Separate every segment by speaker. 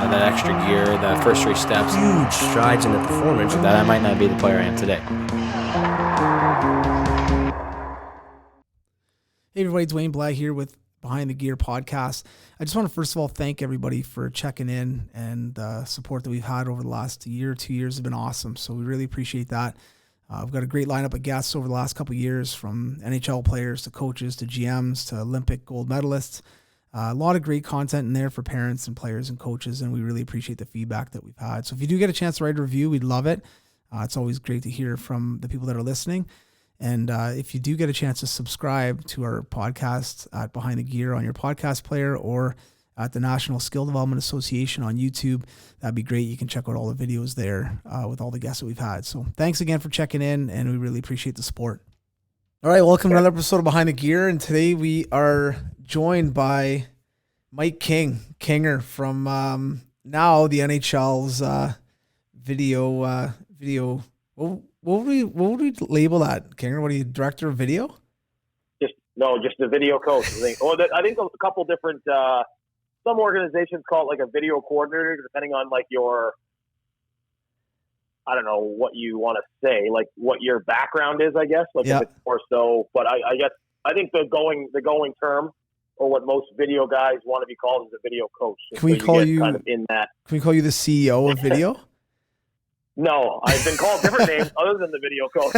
Speaker 1: that extra gear, the first 3 steps.
Speaker 2: Huge strides in the performance.
Speaker 1: That I might not be the player I am today.
Speaker 3: Hey everybody, Dwayne Bly here with Behind the Gear podcast. I just want to first of all thank everybody for checking in, and the support that we've had over the last year, 2 years have been awesome. So we really appreciate that. We've got a great lineup of guests over the last couple of years, from NHL players to coaches to GMs to Olympic gold medalists. A lot of great content in there for parents and players and coaches, and we really appreciate the feedback that we've had. So if you do get a chance to write a review, we'd love it. It's always great to hear from the people that are listening. And if you do get a chance to subscribe to our podcast at Behind the Gear on your podcast player or at the National Skill Development Association on YouTube, that'd be great. You can check out all the videos there with all the guests that we've had. So thanks again for checking in, and we really appreciate the support. All right, welcome to another episode of Behind the Gear, and today we are joined by Mike Kinger from now the NHL's video. What would we label that, Kinger? What are you, director of video?
Speaker 4: Just the video coach. I think a couple different. Some organizations call it like a video coordinator, depending on like your. I don't know what you want to say, like what your background is, I guess. Like if it's more so, but I guess I think the going term, or what most video guys want to be called, is a video coach.
Speaker 3: Can we call you
Speaker 4: kind of in that?
Speaker 3: Can we call you the CEO of video?
Speaker 4: No, I've been called different names other than the video coach.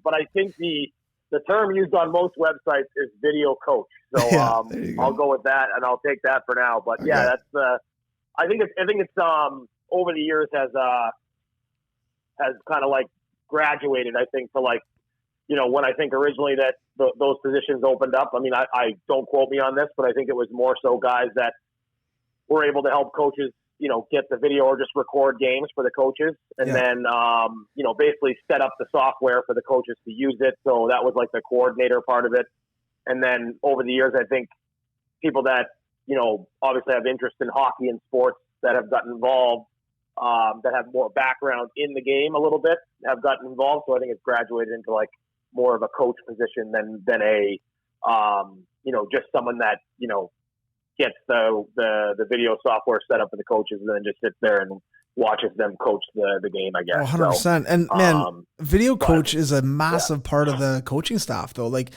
Speaker 4: But I think the term used on most websites is video coach. So I'll go with that, and I'll take that for now. But okay. Yeah, that's I think it's over the years has kind of like graduated. I think to like, you know, when I think originally that those positions opened up. I mean, I don't quote me on this, but I think it was more so guys that were able to help coaches, you know, get the video or just record games for the coaches, and then, you know, basically set up the software for the coaches to use it. So that was like the coordinator part of it. And then over the years, I think people that, you know, obviously have interest in hockey and sports that have gotten involved, that have more background in the game a little bit, have gotten involved. So I think it's graduated into like more of a coach position than a, you know, just someone that, you know, gets the video software set up for the coaches and then just sits there and watches them coach the game, I guess.
Speaker 3: 100%. So, and man, video coach is a massive part of the coaching staff though. Like,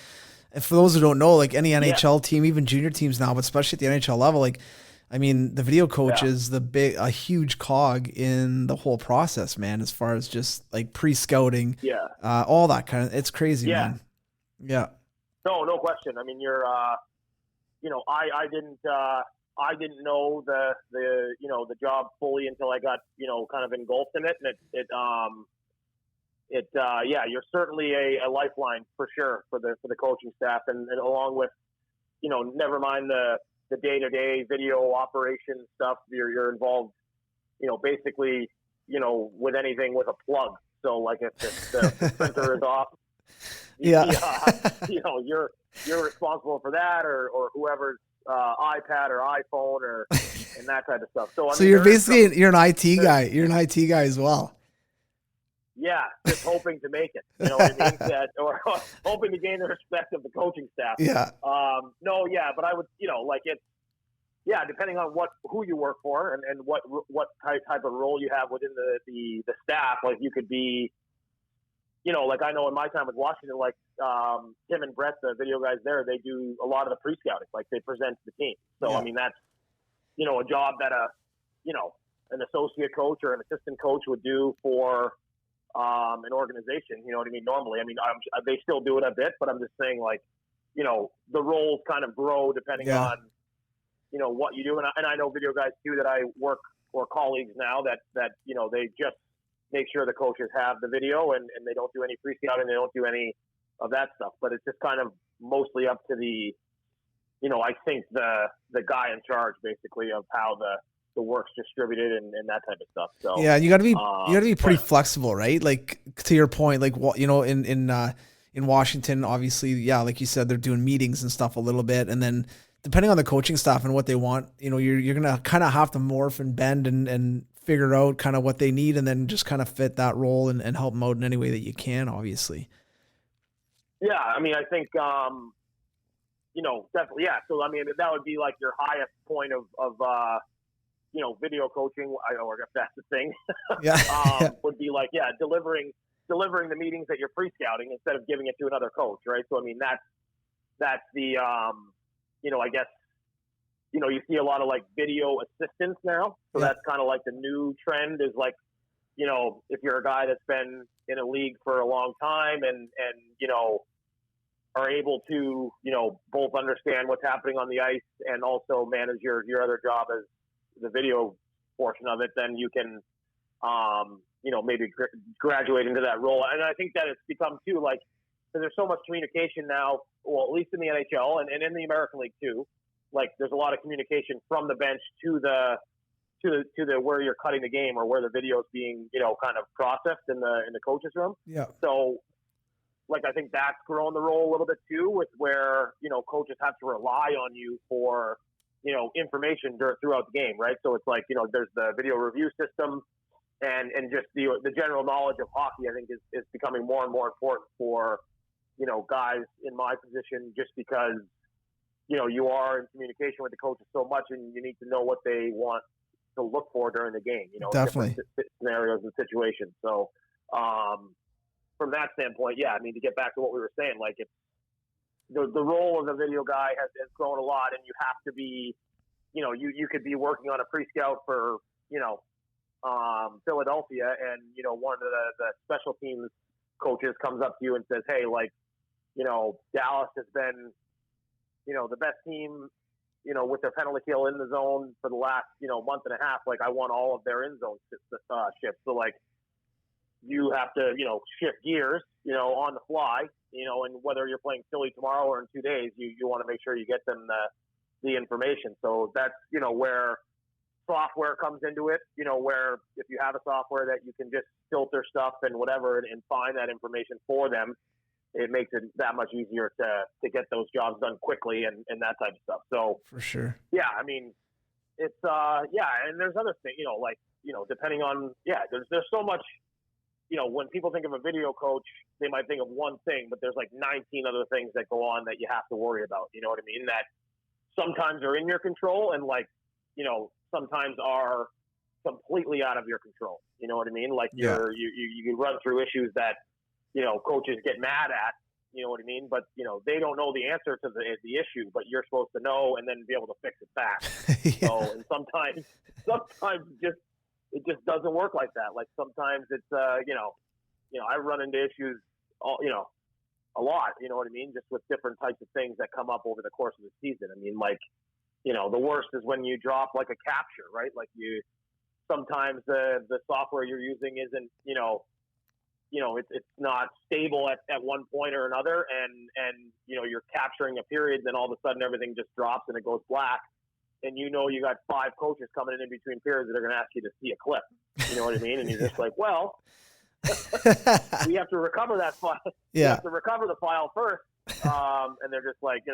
Speaker 3: for those who don't know, like any NHL team, even junior teams now, but especially at the NHL level, like, I mean, the video coach is a huge cog in the whole process, man, as far as just like pre-scouting, all that kind of, it's crazy, man. Yeah.
Speaker 4: No question. I mean, you're, you know, I didn't know the you know, the job fully until I got, you know, kind of engulfed in it, and you're certainly a lifeline for sure for the coaching staff, and along with, you know, never mind the day-to-day video operation stuff, you're involved, you know, basically, you know, with anything with a plug. So like if the printer is off, you know, you're responsible for that, or whoever's iPad or iPhone or and that type of stuff. So I mean,
Speaker 3: you're basically you're an IT guy. You're an IT guy as well.
Speaker 4: Yeah, just hoping to make it. You know what I mean? Or hoping to gain the respect of the coaching staff.
Speaker 3: Yeah.
Speaker 4: But I would, you know, like it's depending on who you work for and what type of role you have within the staff. Like you could be, you know, like I know in my time with Washington, like Tim and Brett, the video guys there, they do a lot of the pre-scouting. Like they present to the team. So, I mean, that's, you know, a job that you know, an associate coach or an assistant coach would do for an organization. You know what I mean? Normally, I mean, they still do it a bit, but I'm just saying, like, you know, the roles kind of grow depending on, you know, what you do. And I know video guys too that I work or colleagues now that you know, they just make sure the coaches have the video and they don't do any pre-scouting, they don't do any of that stuff. But it's just kind of mostly up to the, you know, I think the guy in charge basically of how the work's distributed and that type of stuff. So
Speaker 3: yeah, you got to be pretty flexible, right? Like to your point, like what, you know, in Washington, obviously, like you said, they're doing meetings and stuff a little bit, and then depending on the coaching staff and what they want, you know, you're gonna kind of have to morph and bend and figure out kind of what they need, and then just kind of fit that role and help them out in any way that you can, obviously.
Speaker 4: Yeah, I mean, I think definitely, yeah. So, I mean, that would be like your highest point of video coaching, or if that's the thing,
Speaker 3: Yeah.
Speaker 4: would be like, yeah, delivering the meetings that you're pre-scouting instead of giving it to another coach, right? So, I mean, that's the, I guess, you see a lot of like video assistants now. So that's kind of like the new trend is like, if you're a guy that's been in a league for a long time and are able to, both understand what's happening on the ice and also manage your other job as the video portion of it, then you can, maybe graduate into that role. And I think that it's become too, like, because there's so much communication now, well, at least in the NHL and in the American League too. Like, there's a lot of communication from the bench to the where you're cutting the game or where the video is being, kind of processed in the coach's room.
Speaker 3: Yeah.
Speaker 4: So, like, I think that's grown the role a little bit too, with where, coaches have to rely on you for, information throughout the game, right? So it's like, there's the video review system and just the general knowledge of hockey, I think is becoming more and more important for, guys in my position, just because, you are in communication with the coaches so much and you need to know what they want to look for during the game,
Speaker 3: Definitely
Speaker 4: scenarios and situations. So, from that standpoint, yeah, I mean, to get back to what we were saying, like, it's the role of the video guy has grown a lot, and you have to be, you could be working on a pre-scout for, Philadelphia, and, one of the special teams coaches comes up to you and says, hey, like, Dallas has been, the best team, with their penalty kill in the zone for the last, month and a half. Like, I want all of their in zone shifts. So, like, you have to, shift gears, on the fly, and whether you're playing Philly tomorrow or in 2 days, you want to make sure you get them the information. So that's, where software comes into it, where if you have a software that you can just filter stuff and whatever and find that information for them, it makes it that much easier to get those jobs done quickly and that type of stuff. So
Speaker 3: for sure.
Speaker 4: Yeah. I mean, it's, and there's other things, depending on, there's so much, when people think of a video coach, they might think of one thing, but there's like 19 other things that go on that you have to worry about. You know what I mean? That sometimes are in your control and, like, sometimes are completely out of your control. You know what I mean? Like, you can run through issues that, coaches get mad at, you know what I mean? But, they don't know the answer to the issue, but you're supposed to know and then be able to fix it back.
Speaker 3: Yeah.
Speaker 4: So, and sometimes it just doesn't work like that. Like, sometimes it's, I run into issues, a lot, you know what I mean? Just with different types of things that come up over the course of the season. I mean, like, the worst is when you drop like a capture, right? Like, sometimes the software you're using isn't, it's not stable at one point or another. And, you're capturing a period, then all of a sudden everything just drops and it goes black. And you got 5 coaches coming in between periods that are going to ask you to see a clip. You know what I mean? And you're just like, well, we have to recover that file.
Speaker 3: Yeah.
Speaker 4: You have to recover the file first. And they're just like,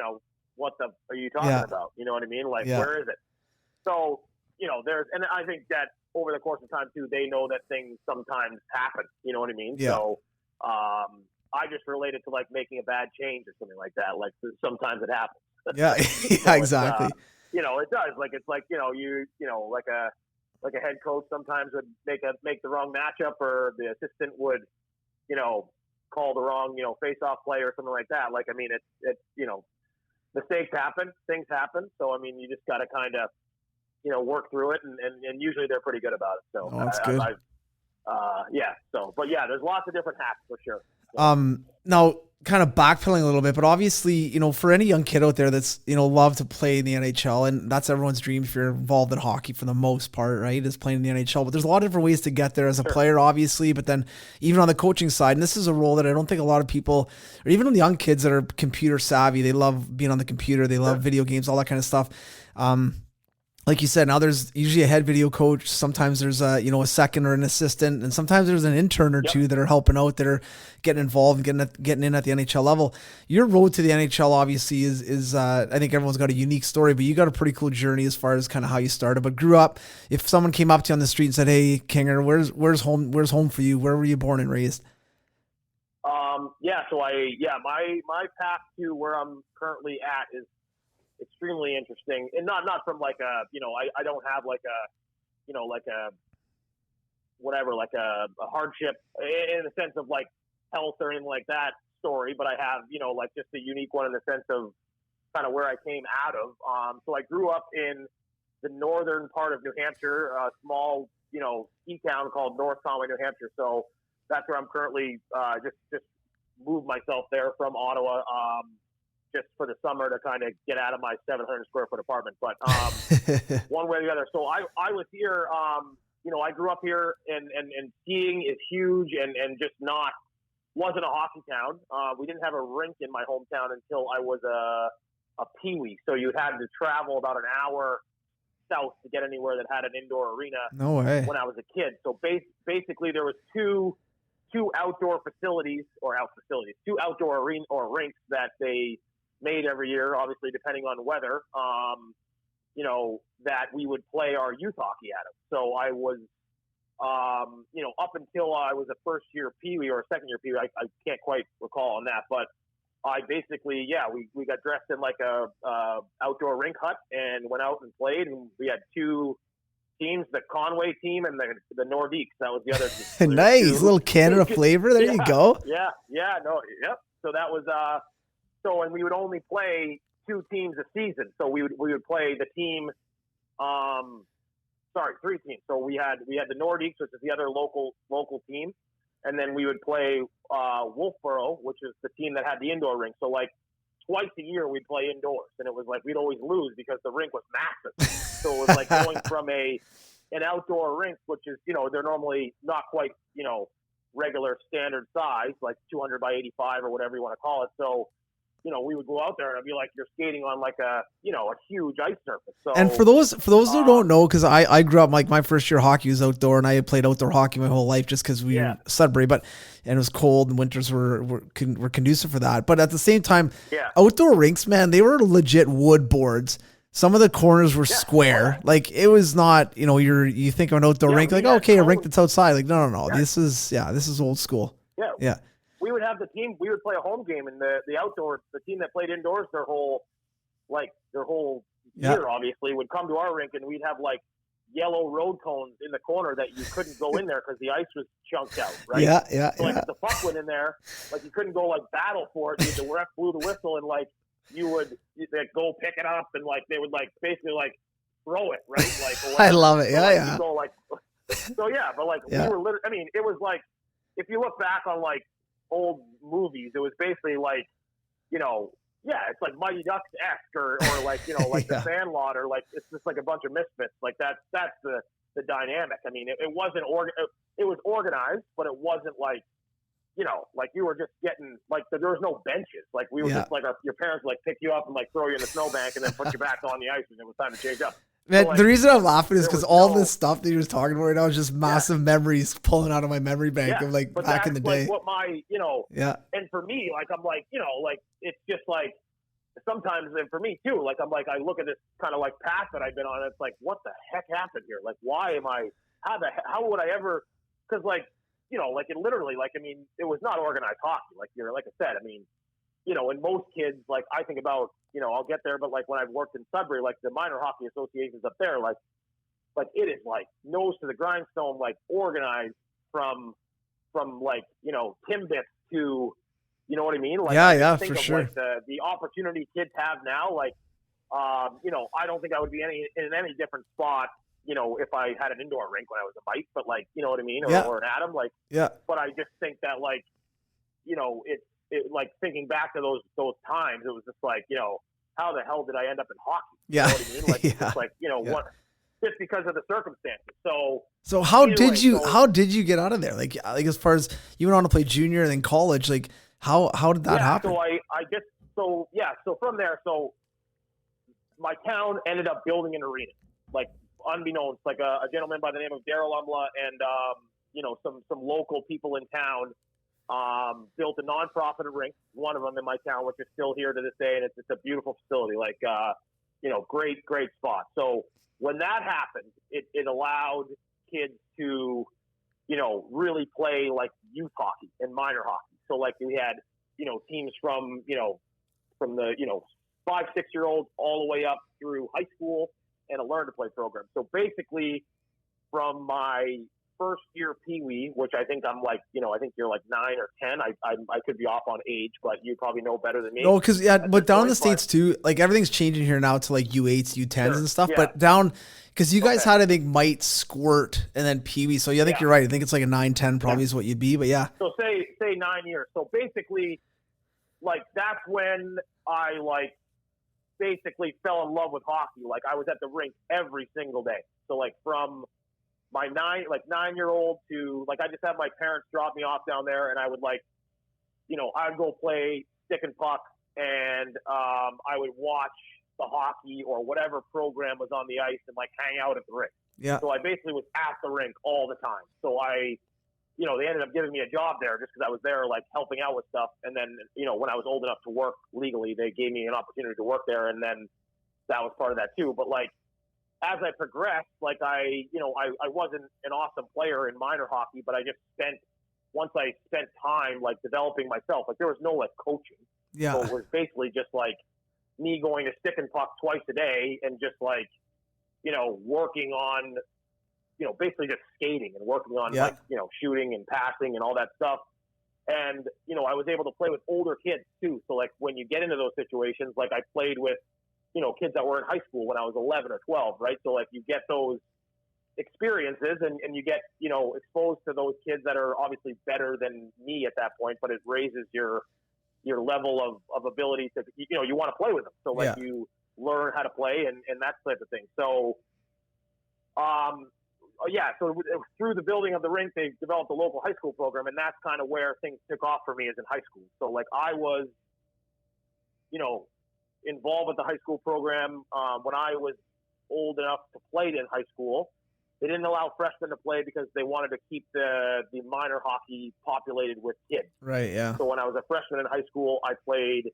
Speaker 4: what the are you talking about? You know what I mean? Like, where is it? So, and I think that over the course of time too, they know that things sometimes happen. You know what I mean?
Speaker 3: Yeah.
Speaker 4: So, I just relate it to like making a bad change or something like that. Like, sometimes it happens.
Speaker 3: Yeah.
Speaker 4: So
Speaker 3: Exactly.
Speaker 4: It does. Like, it's like, like a head coach sometimes would make the wrong matchup, or the assistant would, call the wrong, face-off play or something like that. Like, I mean, it's mistakes happen, things happen. So, I mean, you just got to kind of, work through it, and usually they're pretty good about it. So
Speaker 3: that's good.
Speaker 4: But there's lots of different hacks for sure.
Speaker 3: Now, kind of backpedaling a little bit, but obviously, for any young kid out there that's, love to play in the NHL, and that's everyone's dream if you're involved in hockey for the most part, right, is playing in the NHL. But there's a lot of different ways to get there as a player, obviously, but then even on the coaching side, and this is a role that I don't think a lot of people, or even the young kids that are computer savvy, they love being on the computer, they love video games, all that kind of stuff. Like you said, now there's usually a head video coach. Sometimes there's a second or an assistant, and sometimes there's an intern or two that are helping out, that are getting involved and getting in at the NHL level. Your road to the NHL obviously is I think everyone's got a unique story, but you got a pretty cool journey as far as kind of how you started. But grew up, if someone came up to you on the street and said, "Hey, Kinger, where's home for you? Where were you born and raised?"
Speaker 4: my path to where I'm currently at is extremely interesting, and not from like a, I don't have like a whatever, like a hardship in the sense of like health or anything like that story, but I have, like just a unique one in the sense of kind of where I came out of. So I grew up in the northern part of New Hampshire, a small, ski town called North Conway, New Hampshire. So that's where I'm currently just moved myself there from Ottawa, just for the summer to kind of get out of my 700 square foot apartment. But one way or the other. So I was here, I grew up here, and skiing is huge and just wasn't a hockey town. We didn't have a rink in my hometown until I was a peewee. So you had to travel about an hour south to get anywhere that had an indoor arena.
Speaker 3: No way.
Speaker 4: When I was a kid. So basically there was two outdoor facilities, two outdoor arena or rinks that they made every year, obviously depending on weather, that we would play our youth hockey at them. So I was, up until I was a first year peewee or a second year peewee, I can't quite recall on that, but I basically, we got dressed in like a outdoor rink hut and went out and played, and we had two teams, the Conway team and the Nordiques. That was the other team.
Speaker 3: Nice, little Canada flavor. There you go.
Speaker 4: So that was and we would only play two teams a season. So we would play the team, three teams. So we had the Nordiques, which is the other local team, and then we would play Wolfboro, which is the team that had the indoor rink. So like twice a year we'd play indoors, and it was like we'd always lose because the rink was massive. So it was like going from an outdoor rink, which is, they're normally not quite, regular standard size, like 200 by 85 or whatever you want to call it. So, we would go out there and it'd be like you're skating on like a huge ice surface. So,
Speaker 3: and for those who don't know, because I grew up, like my first year hockey was outdoor, and I had played outdoor hockey my whole life just because we were Sudbury, and it was cold and winters were conducive for that. But at the same time, outdoor rinks, man, they were legit wood boards. Some of the corners were square. Like it was not, you think of an outdoor rink, like, okay, a rink that's outside. Like, no. Yeah. This is old school. Yeah.
Speaker 4: We would have the team, we would play a home game, and the outdoors, the team that played indoors their whole year, obviously, would come to our rink, and we'd have like yellow road cones in the corner that you couldn't go in there because the ice was chunked out, right? So like if the puck went in there, like you couldn't go like battle for it. The ref blew the whistle, and like you would go pick it up, and like they would like basically like throw it, right? Like
Speaker 3: I love it.
Speaker 4: So, go, like, but like we were literally, I mean, it was like if you look back on like old movies, it was basically like, it's like Mighty Ducks-esque or like, like The Sandlot, or like it's just like a bunch of misfits. Like that's the dynamic. I mean, it wasn't it was organized, but it wasn't like, like you were just getting like there was no benches. Like we were just like your parents would like pick you up and like throw you in the snowbank and then put you back on the ice when it was time to change up.
Speaker 3: Man,
Speaker 4: so, like,
Speaker 3: the reason I'm laughing is because all this stuff that you're talking about right now is just massive memories pulling out of my memory bank of like back in the day.
Speaker 4: Like what my, and for me, like I'm like, like it's just like sometimes, and for me too, like I'm like I look at this kind of like path that I've been on, and it's like, what the heck happened here? Like why am I? How would I ever? Because like like it literally, like I mean, it was not organized hockey. Like like I said, I mean, and most kids, like I think about, I'll get there, but like when I've worked in Sudbury, like the minor hockey associations up there, like it is like nose to the grindstone, like organized from like, Timbits to, you know what I mean? Like, think
Speaker 3: for
Speaker 4: of,
Speaker 3: sure.
Speaker 4: Like the opportunity kids have now, like, I don't think I would be in any different spot, if I had an indoor rink when I was a Mike, but like, you know what I mean? Or an Adam, like, but I just think that like, it like thinking back to those times, it was just like, how the hell did I end up in hockey? You know what I mean? Like, it's like, what, just because of the circumstances. So
Speaker 3: how did you get out of there? Like as far as you went on to play junior and then college, like how did that happen?
Speaker 4: So from there, my town ended up building an arena, like unbeknownst, like a gentleman by the name of Daryl Umla and, some local people in town, built a nonprofit rink, one of them in my town, which is still here to this day. And it's a beautiful facility, like, great spot. So when that happened, it allowed kids to, really play like youth hockey and minor hockey. So like we had, teams from the, 5, 6-year-olds all the way up through high school and a learn to play program. So basically from my first year Pee-wee, which I think I'm like, I think you're like 9 or 10. I could be off on age, but you probably know better than me.
Speaker 3: No, because but down in the States too, like everything's changing here now to like U8s, U10s and stuff. Yeah. But down, because you guys had, I think, Mite, Squirt, and then Pee-wee. So yeah, I think you're right. I think it's like a 9-10 probably is what you'd be. But yeah.
Speaker 4: So say 9 years. So basically, like that's when I like basically fell in love with hockey. Like I was at the rink every single day. So like from my 9-year-old to like I just had my parents drop me off down there, and I would I'd go play stick and puck, and I would watch the hockey or whatever program was on the ice and like hang out at the rink.
Speaker 3: Yeah.
Speaker 4: So I basically was at the rink all the time. So they ended up giving me a job there just because I was there like helping out with stuff. And then, when I was old enough to work legally, they gave me an opportunity to work there. And then that was part of that too. But like, as I progressed, like I wasn't an awesome player in minor hockey, but once I spent time like developing myself, like there was no like coaching.
Speaker 3: Yeah.
Speaker 4: So it was basically just like me going to stick and puck twice a day and just like, working on, basically just skating and working on like, shooting and passing and all that stuff. And, I was able to play with older kids too. So like when you get into those situations, like I played with, kids that were in high school when I was 11 or 12, right? So like you get those experiences and you get, exposed to those kids that are obviously better than me at that point, but it raises your level of ability to, you want to play with them. So like you learn how to play and that type of thing. So, so through the building of the rink, they developed a local high school program, and that's kind of where things took off for me as in high school. So like I was, involved with the high school program when I was old enough to play in high school. They didn't allow freshmen to play because they wanted to keep the minor hockey populated with kids.
Speaker 3: Right, yeah.
Speaker 4: So when I was a freshman in high school, I played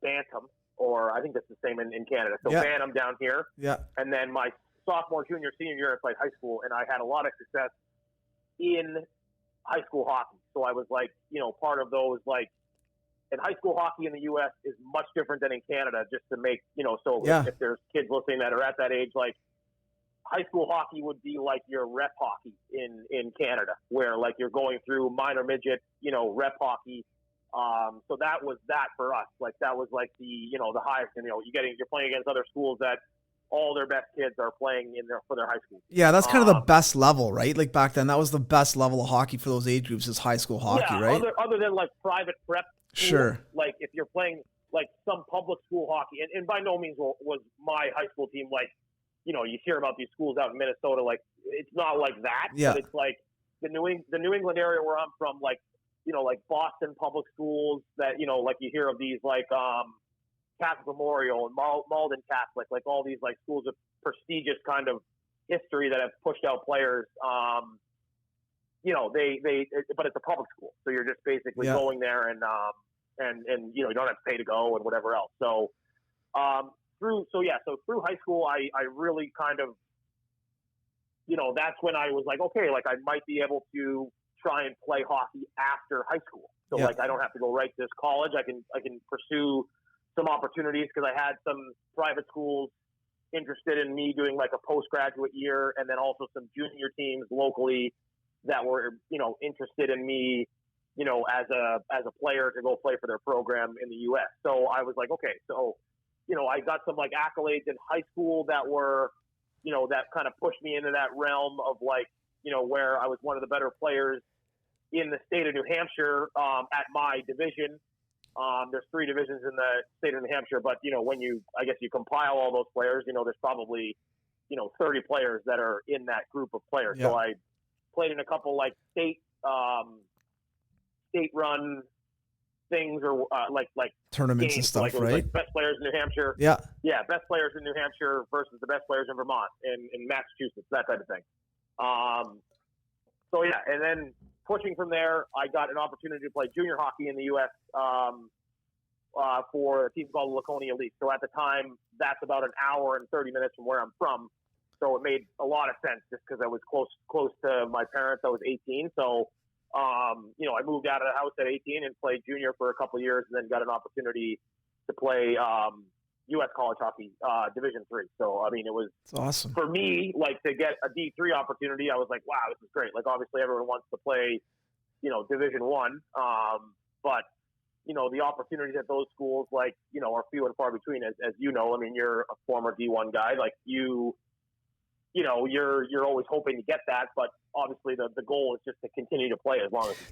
Speaker 4: Bantam, or I think that's the same in Canada. So Bantam down here.
Speaker 3: Yeah.
Speaker 4: And then my sophomore, junior, senior year, I played high school, and I had a lot of success in high school hockey. So I was like, part of those like, and high school hockey in the U.S. is much different than in Canada, just to make, if there's kids listening that are at that age, like high school hockey would be like your rep hockey in Canada, where like you're going through minor midget, rep hockey. So that was that for us. Like that was like the highest, and you're playing against other schools that all their best kids are playing for their high school.
Speaker 3: Yeah, that's kind of the best level, right? Like back then, that was the best level of hockey for those age groups is high school hockey, right?
Speaker 4: Other than like private prep.
Speaker 3: Sure.
Speaker 4: Like if you're playing like some public school hockey, and by no means was my high school team like, you hear about these schools out in Minnesota, like it's not like that.
Speaker 3: Yeah.
Speaker 4: But it's like the New England area where I'm from, like, like Boston public schools that, like you hear of these like Catholic Memorial and Malden Catholic, like all these like schools of prestigious kind of history that have pushed out players. But it's a public school, so you're just basically going there and you don't have to pay to go and whatever else. So through high school, I really kind of, that's when I was like, okay, like I might be able to try and play hockey after high school. So like I don't have to go right to this college. I can pursue some opportunities because I had some private schools interested in me doing like a postgraduate year, and then also some junior teams locally that were, interested in me, as a player to go play for their program in the U.S. So I was like, okay, so, I got some like accolades in high school that were, that kind of pushed me into that realm of like, where I was one of the better players in the state of New Hampshire at my division. There's 3 divisions in the state of New Hampshire, but, when you compile all those players, there's probably, 30 players that are in that group of players.
Speaker 3: Yeah.
Speaker 4: So I played in a couple like state run things or like
Speaker 3: tournaments
Speaker 4: games,
Speaker 3: and stuff,
Speaker 4: like,
Speaker 3: right?
Speaker 4: Like best players in New Hampshire.
Speaker 3: Yeah.
Speaker 4: Yeah. Best players in New Hampshire versus the best players in Vermont and in Massachusetts, that type of thing. So yeah. And then pushing from there, I got an opportunity to play junior hockey in the U.S. For a team called Laconia Elite. So at the time, that's about an hour and 30 minutes from where I'm from. So it made a lot of sense just because I was close to my parents. I was 18. So I moved out of the house at 18 and played junior for a couple of years, and then got an opportunity to play U.S. college hockey, Division III. So, I mean, it was
Speaker 3: awesome
Speaker 4: for me, like, to get a D3 opportunity. I was like, wow, this is great. Like, obviously everyone wants to play, Division I. But, the opportunities at those schools, like, are few and far between, as you know. I mean, you're a former D1 guy. Like, you're always hoping to get that, but obviously the goal is just to continue to play as long as you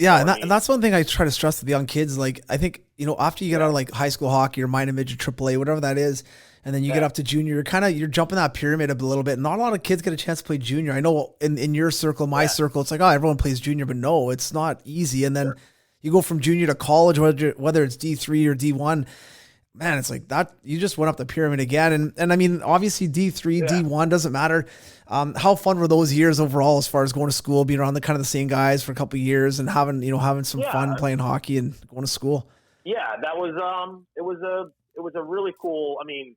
Speaker 4: can.
Speaker 3: And that's one thing I try to stress to the young kids. Like, I think, after you get out of like high school hockey or minor midget AAA, whatever that is, and then you get up to junior, you're jumping that pyramid up a little bit. Not a lot of kids get a chance to play junior. I know in your circle, my circle, it's like, oh, everyone plays junior, but no, it's not easy. And then you go from junior to college, whether it's D3 or D1, man, it's like that. You just went up the pyramid again. And I mean, obviously D3, D1 doesn't matter. How fun were those years overall, as far as going to school, being around the same guys for a couple of years and having some fun playing hockey and going to school?
Speaker 4: Yeah, that was, it was a really cool, I mean,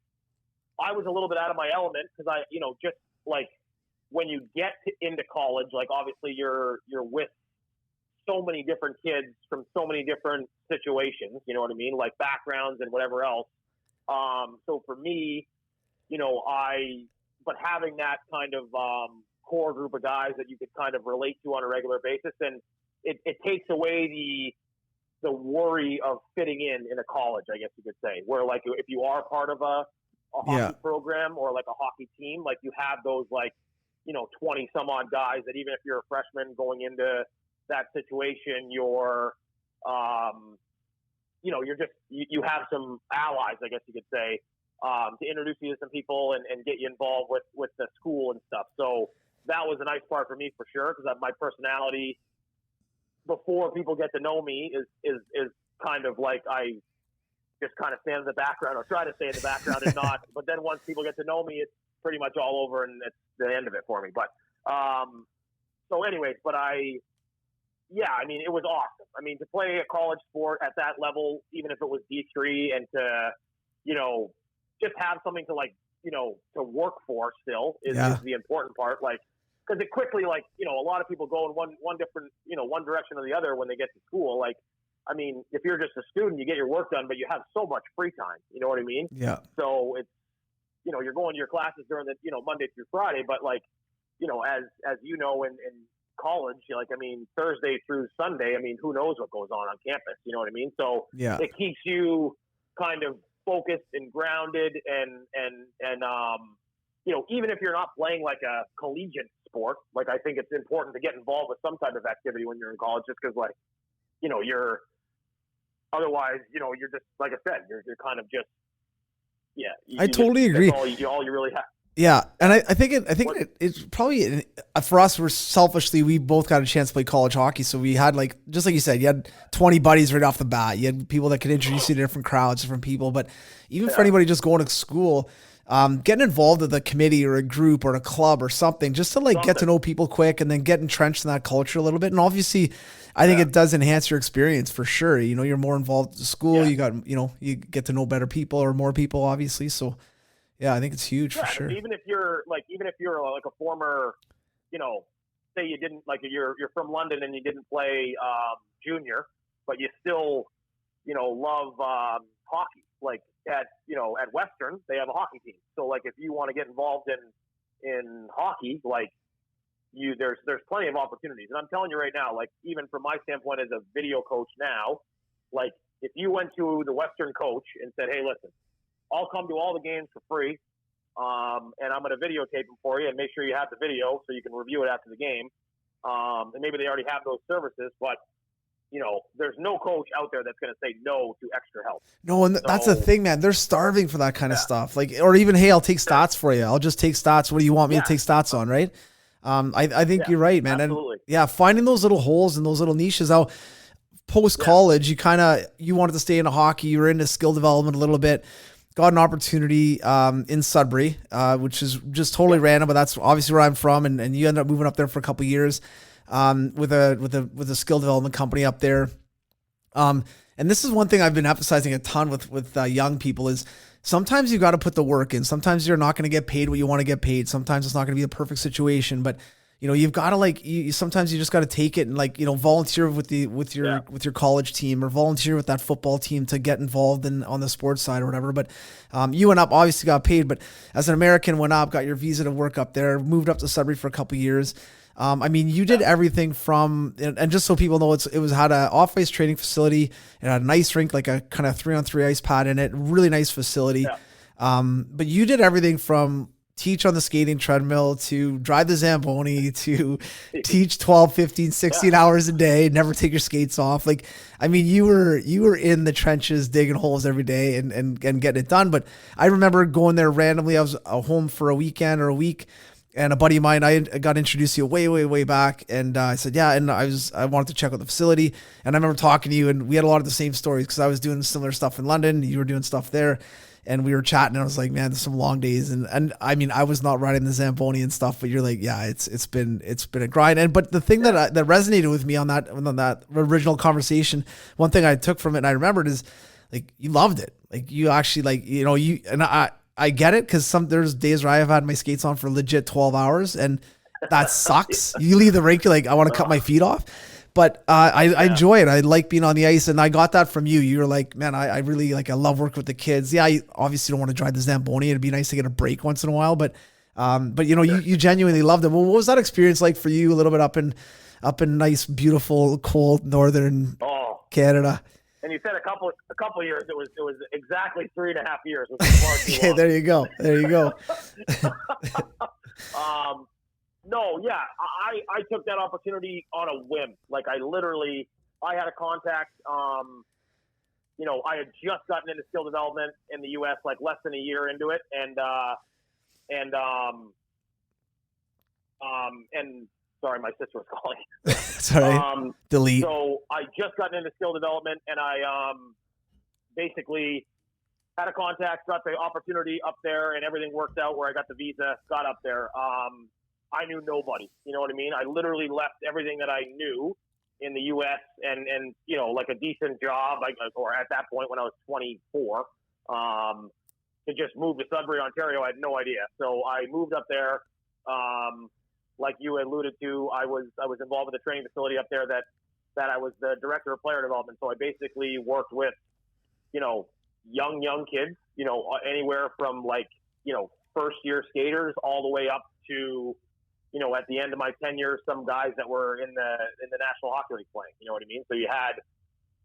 Speaker 4: I was a little bit out of my element because I, just like when you get into college, like obviously you're with so many different kids from so many different situations, you know what I mean? Like backgrounds and whatever else. So for me, but having that kind of core group of guys that you could kind of relate to on a regular basis, and it takes away the worry of fitting in a college, I guess you could say, where like if you are part of a hockey program or like a hockey team, like you have those 20 some odd guys that even if you're a freshman going into that situation, you're you have some allies, I guess you could say, to introduce you to some people and get you involved with the school and stuff. So that was a nice part for me for sure, because my personality before people get to know me is kind of like I just kind of stand in the background or try to stay in the background and not. But then once people get to know me, it's pretty much all over and it's the end of it for me. But so anyways, I mean, it was awesome. I mean, to play a college sport at that level, even if it was D3, and to, just have something to work for still is the important part. Like, because it quickly, a lot of people go in one different, one direction or the other when they get to school. Like, I mean, if you're just a student, you get your work done, but you have so much free time. You know what I mean?
Speaker 3: Yeah.
Speaker 4: So it's, you're going to your classes during the, Monday through Friday, but as you know, in college, I mean, Thursday through Sunday, I mean, who knows what goes on campus, you know what I mean? So it keeps you kind of focused and grounded and even if you're not playing like a collegiate sport, like I think it's important to get involved with some type of activity when you're in college, just because you're otherwise, you're just, like I said, you're kind of just,
Speaker 3: I totally agree.
Speaker 4: That's all you really have.
Speaker 3: Yeah, and I think it's probably, for us, we both got a chance to play college hockey, so we had just like you said, you had 20 buddies right off the bat. You had people that could introduce you to different crowds, different people. But even for anybody just going to school, getting involved with a committee or a group or a club or something, just to get to know people quick and then get entrenched in that culture a little bit. And obviously, I think it does enhance your experience for sure. You're more involved at school. You got, you get to know better people or more people, obviously. So. Yeah, I think it's huge for sure.
Speaker 4: Even if you're like a former, say you didn't you're from London and you didn't play junior, but you still, love hockey. Like at Western, they have a hockey team. So if you want to get involved in hockey, there's plenty of opportunities. And I'm telling you right now, even from my standpoint as a video coach now, if you went to the Western coach and said, hey, listen, I'll come to all the games for free, and I'm going to videotape them for you and make sure you have the video so you can review it after the game. And maybe they already have those services, but, there's no coach out there that's going to say no to extra help.
Speaker 3: No, and that's the thing, man. They're starving for that kind of stuff. Or even, hey, I'll take stats for you. I'll just take stats. What do you want me to take stats on, right? I think you're right, man.
Speaker 4: Absolutely.
Speaker 3: And finding those little holes and those little niches out. Post-college, you wanted to stay into hockey. You were into skill development a little bit. Got an opportunity in Sudbury, which is just totally random, but that's obviously where I'm from. And you end up moving up there for a couple of years with a skill development company up there. And this is one thing I've been emphasizing a ton with young people is sometimes you got to put the work in. Sometimes you're not going to get paid what you want to get paid. Sometimes it's not going to be the perfect situation, but you've got to like, sometimes you just got to take it and like, volunteer with your college team or volunteer with that football team to get involved on the sports side or whatever. But you went up, obviously got paid, but as an American went up, got your visa to work up there, moved up to Sudbury for a couple of years. You did everything from, and just so people know, it had an off-ice training facility. It had an ice rink, like a kind of 3-on-3 ice pad in it. Really nice facility. Yeah. But you did everything from teach on the skating treadmill to drive the Zamboni to teach 12, 15, 16 hours a day, never take your skates off. Like, you were in the trenches digging holes every day and getting it done. But I remember going there randomly. I was home for a weekend or a week, and a buddy of mine, I got introduced to you way back. And I said, yeah. And I wanted to check out the facility. And I remember talking to you, and we had a lot of the same stories because I was doing similar stuff in London. You were doing stuff there. And we were chatting, and I was like, man, there's some long days. And I was not riding the Zamboni and stuff, but you're like, yeah, it's been a grind. But the thing that resonated with me on that original conversation, one thing I took from it and I remembered is like, you loved it. Like you actually like, I get it. Cause there's days where I have had my skates on for legit 12 hours and that sucks. You leave the rink, you're like, I want to cut my feet off. But I enjoy it. I like being on the ice, and I got that from you. You were like, man, I really like. I love working with the kids. Yeah, I obviously don't want to drive the Zamboni. It'd be nice to get a break once in a while, but you genuinely loved it. Well, what was that experience like for you? A little bit up in nice, beautiful, cold northern Canada.
Speaker 4: And you said a couple of years. It was exactly 3.5 years. Which is far too long.
Speaker 3: There you go.
Speaker 4: No, yeah, I took that opportunity on a whim. Like I had a contact. I had just gotten into skill development in the U.S. like less than a year into it, and sorry, my sister was calling.
Speaker 3: Sorry, delete.
Speaker 4: So I just gotten into skill development, and I basically had a contact, got the opportunity up there, and everything worked out where I got the visa, got up there. I knew nobody, you know what I mean? I literally left everything that I knew in the U.S. and like a decent job, or at that point when I was 24, to just move to Sudbury, Ontario. I had no idea. So I moved up there. Like you alluded to, I was involved with a training facility up there that I was the director of player development. So I basically worked with, young kids, anywhere from first year skaters all the way up to, at the end of my tenure, some guys that were in the National Hockey League playing, you know what I mean? So you had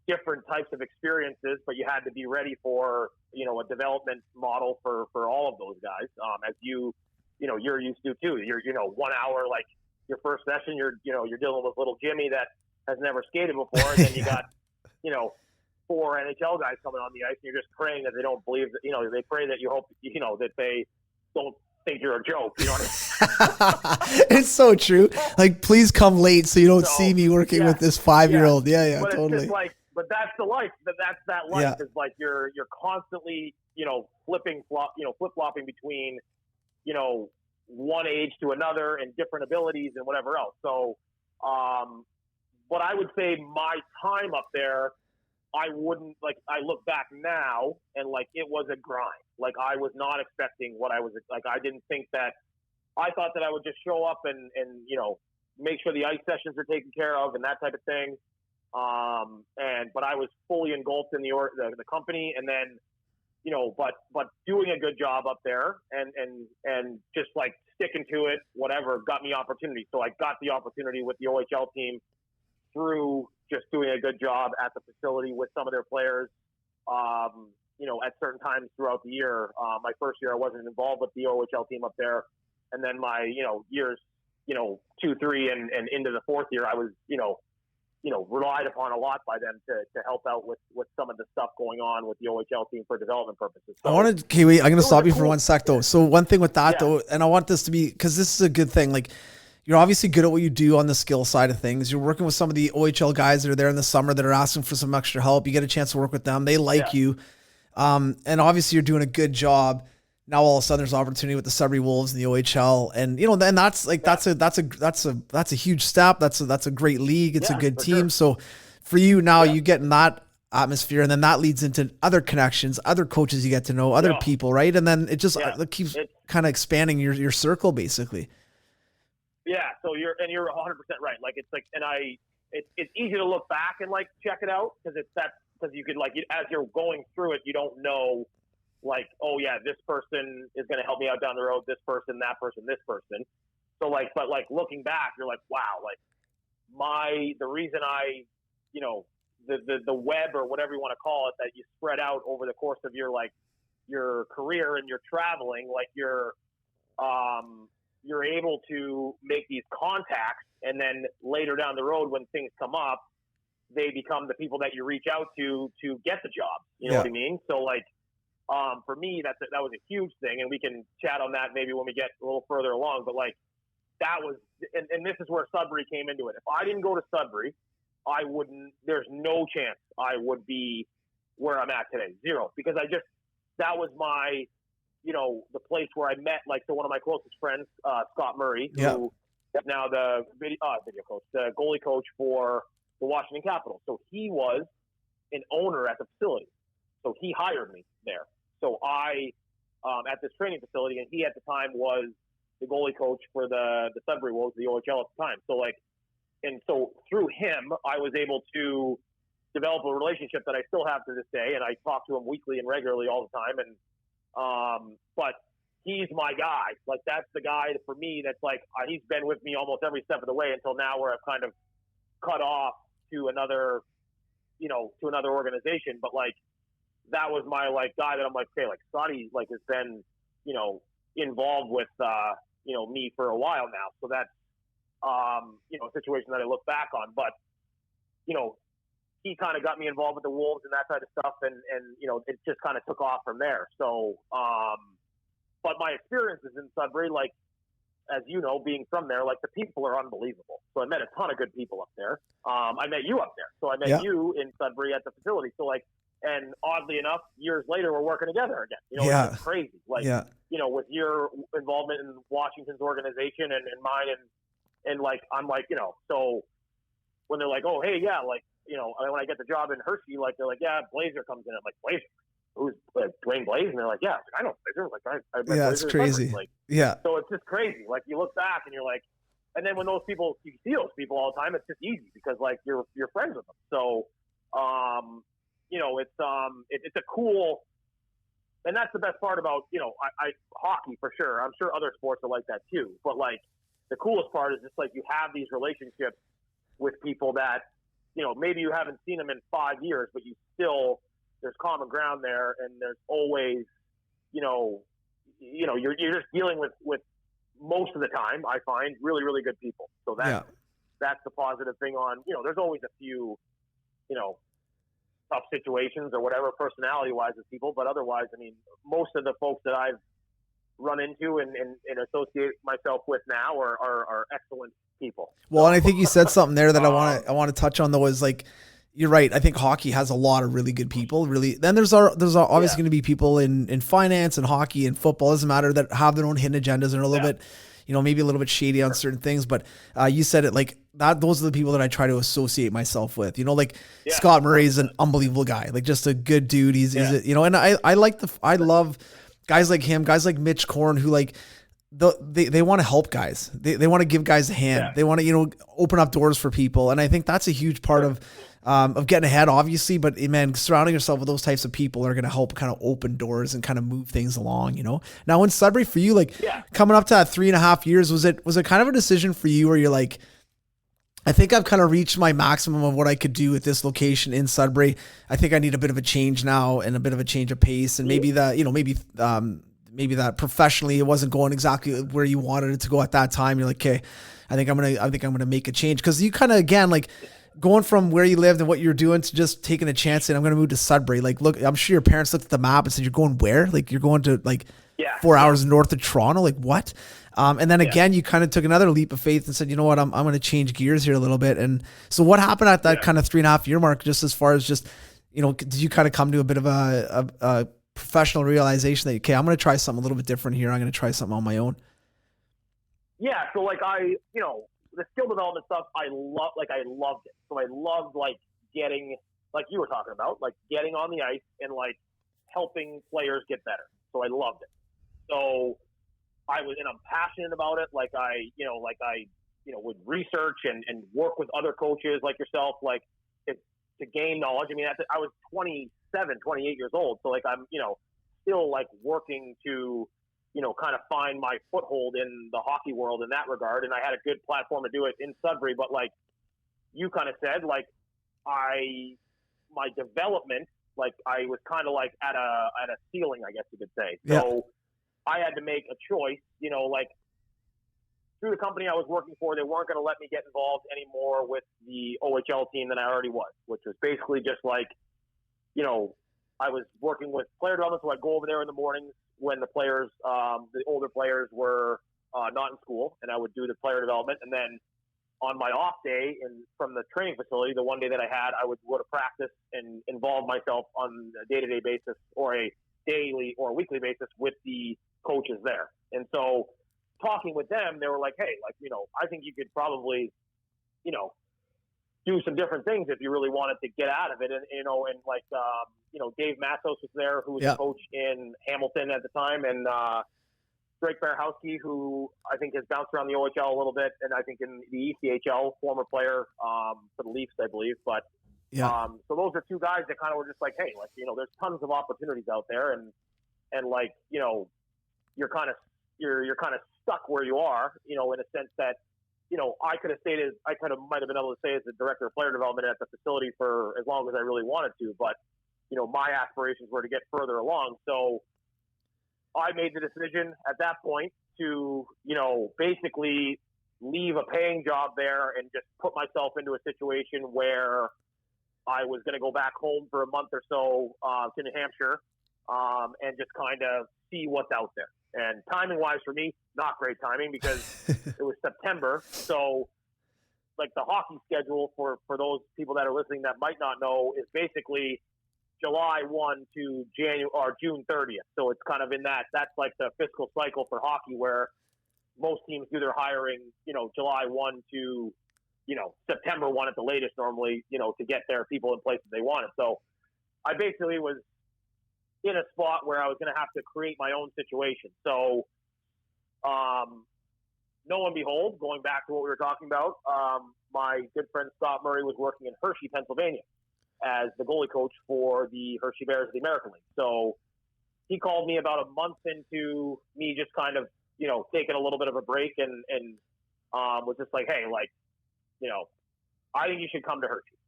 Speaker 4: different types of experiences, but you had to be ready for, a development model for all of those guys. As you're used to too. You're 1 hour, like your first session, you're dealing with little Jimmy that has never skated before. And then you got, 4 NHL guys coming on the ice, and you're just praying that they don't believe that, they pray that you hope, that they don't think you're a joke. You know what I mean?
Speaker 3: It's so true. Like, please come late so you don't see me working with this 5-year-old. Yeah,
Speaker 4: but
Speaker 3: totally.
Speaker 4: It's just but that's the life. That's that life. Is like you're constantly, flip-flopping between, one age to another and different abilities and whatever else. So, but I would say my time up there, I look back now and it was a grind. Like I was not expecting what I was like. I didn't think that. I thought that I would just show up and make sure the ice sessions are taken care of and that type of thing. But I was fully engulfed in the company, and then but doing a good job up there and just sticking to it, whatever, got me opportunity. So I got the opportunity with the OHL team through just doing a good job at the facility with some of their players, at certain times throughout the year. My first year, I wasn't involved with the OHL team up there. And then my, years, 2, 3, and into the fourth year, I was, relied upon a lot by them to help out with some of the stuff going on with the OHL team for development purposes. So,
Speaker 3: wait, I'm going to stop you for 1 sec though. So one thing with that though, and I want this to be, cause this is a good thing. Like, you're obviously good at what you do on the skill side of things. You're working with some of the OHL guys that are there in the summer that are asking for some extra help. You get a chance to work with them. They like you. And obviously you're doing a good job. Now all of a sudden there's opportunity with the Sudbury Wolves and the OHL. And then that's a huge step. That's a great league. It's a good team. Sure. So for you now, you get in that atmosphere, and then that leads into other connections, other coaches you get to know, other people, right? And then it just it keeps kind of expanding your circle basically.
Speaker 4: Yeah, so you're 100% right. Like it's like, and it's easy to look back and like check it out because you could like as you're going through it, you don't know like, oh yeah, this person is going to help me out down the road. This person, that person, this person. So like, but like looking back, you're like, wow, like the reason I, you know, the web or whatever you want to call it that you spread out over the course of your like your career and your traveling, like you're able to make these contacts, and then later down the road when things come up, they become the people that you reach out to get the job. You know what I mean? So like, for me, that was a huge thing, and we can chat on that maybe when we get a little further along. But like, that was, and this is where Sudbury came into it. If I didn't go to Sudbury, there's no chance I would be where I'm at today. Zero. Because that was my, you know, the place where I met, like, so one of my closest friends, Scott Murray, who is now the video coach, the goalie coach for the Washington Capitals. So he was an owner at the facility. So he hired me there. So I, at this training facility, and he at the time was the goalie coach for the Sudbury Wolves, the OHL at the time. So like, and so through him, I was able to develop a relationship that I still have to this day. And I talk to him weekly and regularly all the time. And, but he's my guy. Like, that's the guy for me that's like, he's been with me almost every step of the way until now, where I've kind of cut off to another, you know, to another organization. But like, that was my like guy that I'm like, okay, like Scotty like has been, you know, involved with, you know, me for a while now. So that's, you know, a situation that I look back on. But, you know, he kind of got me involved with the Wolves and that kind of stuff. And, you know, it just kind of took off from there. So, but my experiences in Sudbury, like, as you know, being from there, like, the people are unbelievable. So I met a ton of good people up there. I met you up there. So I met you in Sudbury at the facility. So like, and oddly enough, years later, we're working together again. You know, it's just crazy. Like, you know, with your involvement in Washington's organization and mine, and like, I'm like, you know, so when they're like, oh, hey, yeah, like, you know, when I get the job in Hershey, like, they're like, yeah, Blazer comes in. I'm like, Blazer? Who's like, Dwayne Blaze? And they're like, yeah. I know Blazer. Like, I met
Speaker 3: it's
Speaker 4: Blazer
Speaker 3: crazy.
Speaker 4: Like,
Speaker 3: yeah.
Speaker 4: So it's just crazy. Like, you look back and you're like, and then when those people, you see those people all the time, it's just easy because like you're friends with them. So, you know, it's a cool, and that's the best part about, you know, I hockey for sure. I'm sure other sports are like that too. But like, the coolest part is just like you have these relationships with people that, you know, maybe you haven't seen them in 5 years, but you still, there's common ground there, and there's always, you know, you're just dealing with most of the time, I find, really, really good people. So that's the positive thing on, you know, there's always a few, you know, tough situations or whatever personality-wise with people, but otherwise, I mean, most of the folks that I've run into and associate myself with now are excellent people.
Speaker 3: Well, and I think you said something there that I want to touch on, though, is like, you're right. I think hockey has a lot of really good people. Really, then there's obviously going to be people in finance and hockey and football. It doesn't matter, that have their own hidden agendas and are a little bit, you know, maybe a little bit shady on certain things. But you said it like that. Those are the people that I try to associate myself with. You know, like Scott Murray is an unbelievable guy, like just a good dude. He's you know, and I love guys like him, guys like Mitch Korn, who like they want to help guys. They want to give guys a hand. Yeah. They want to, you know, open up doors for people. And I think that's a huge part of getting ahead, obviously, but man, surrounding yourself with those types of people are going to help kind of open doors and kind of move things along, you know? Now in Sudbury for you, like coming up to that 3.5 years, was it kind of a decision for you where you're like, I think I've kind of reached my maximum of what I could do at this location in Sudbury. I think I need a bit of a change now and a bit of a change of pace, and maybe that, you know, maybe that professionally it wasn't going exactly where you wanted it to go at that time. You're like, okay, I think I'm gonna make a change, because you kind of, again, like going from where you lived and what you're doing to just taking a chance and I'm gonna move to Sudbury. Like, look, I'm sure your parents looked at the map and said, you're going where? Like, you're going to like 4 hours north of Toronto. Like, what? And then again, you kind of took another leap of faith and said, you know what, I'm going to change gears here a little bit. And so what happened at that kind of 3.5 year mark, just as far as just, you know, did you kind of come to a bit of a professional realization that, okay, I'm going to try something a little bit different here. I'm going to try something on my own?
Speaker 4: Yeah. So like you know, the skill development stuff, I loved it. So I loved like getting, like you were talking about, like getting on the ice and like helping players get better. So I loved it. So I'm passionate about it. Like I would research and work with other coaches like yourself, like to gain knowledge. I mean, I was 27, 28 years old. So like, I'm, still like working to, kind of find my foothold in the hockey world in that regard. And I had a good platform to do it in Sudbury, but like you kind of said, like my development, like I was kind of like at a ceiling, I guess you could say. So I had to make a choice, like through the company I was working for, they weren't going to let me get involved anymore with the OHL team than I already was, which was basically just like, I was working with player development. So I'd go over there in the mornings when the players, the older players were not in school, and I would do the player development. And then on my off day from the training facility, the one day that I had, I would go to practice and involve myself on a day-to-day basis or a daily or weekly basis with the coaches there. And so talking with them, they were like, hey, like, I think you could probably, do some different things if you really wanted to get out of it. And, like, Dave Massos was there, who was the coach in Hamilton at the time. And, Drake Barahowski, who I think has bounced around the OHL a little bit, and I think in the ECHL, former player for the Leafs, I believe. But so those are two guys that kind of were just like, hey, like, there's tons of opportunities out there, and like, you're kind of stuck where you are, in a sense that, I could have might have been able to stay as the director of player development at the facility for as long as I really wanted to, but my aspirations were to get further along. So I made the decision at that point to, basically leave a paying job there and just put myself into a situation where I was going to go back home for a month or so to New Hampshire and just kind of see what's out there. And timing-wise for me, not great timing because it was September. So, like, the hockey schedule for those people that are listening that might not know is basically July 1 to June 30th. So it's kind of in that's like the fiscal cycle for hockey where most teams do their hiring, July 1 to, September 1 at the latest normally, to get their people in places they wanted. So I basically was in a spot where I was going to have to create my own situation. So, lo and behold, going back to what we were talking about, my good friend Scott Murray was working in Hershey, Pennsylvania as the goalie coach for the Hershey Bears of the American League. So he called me about a month into me just kind of, taking a little bit of a break and was just like, hey, like, I think you should come to Hershey.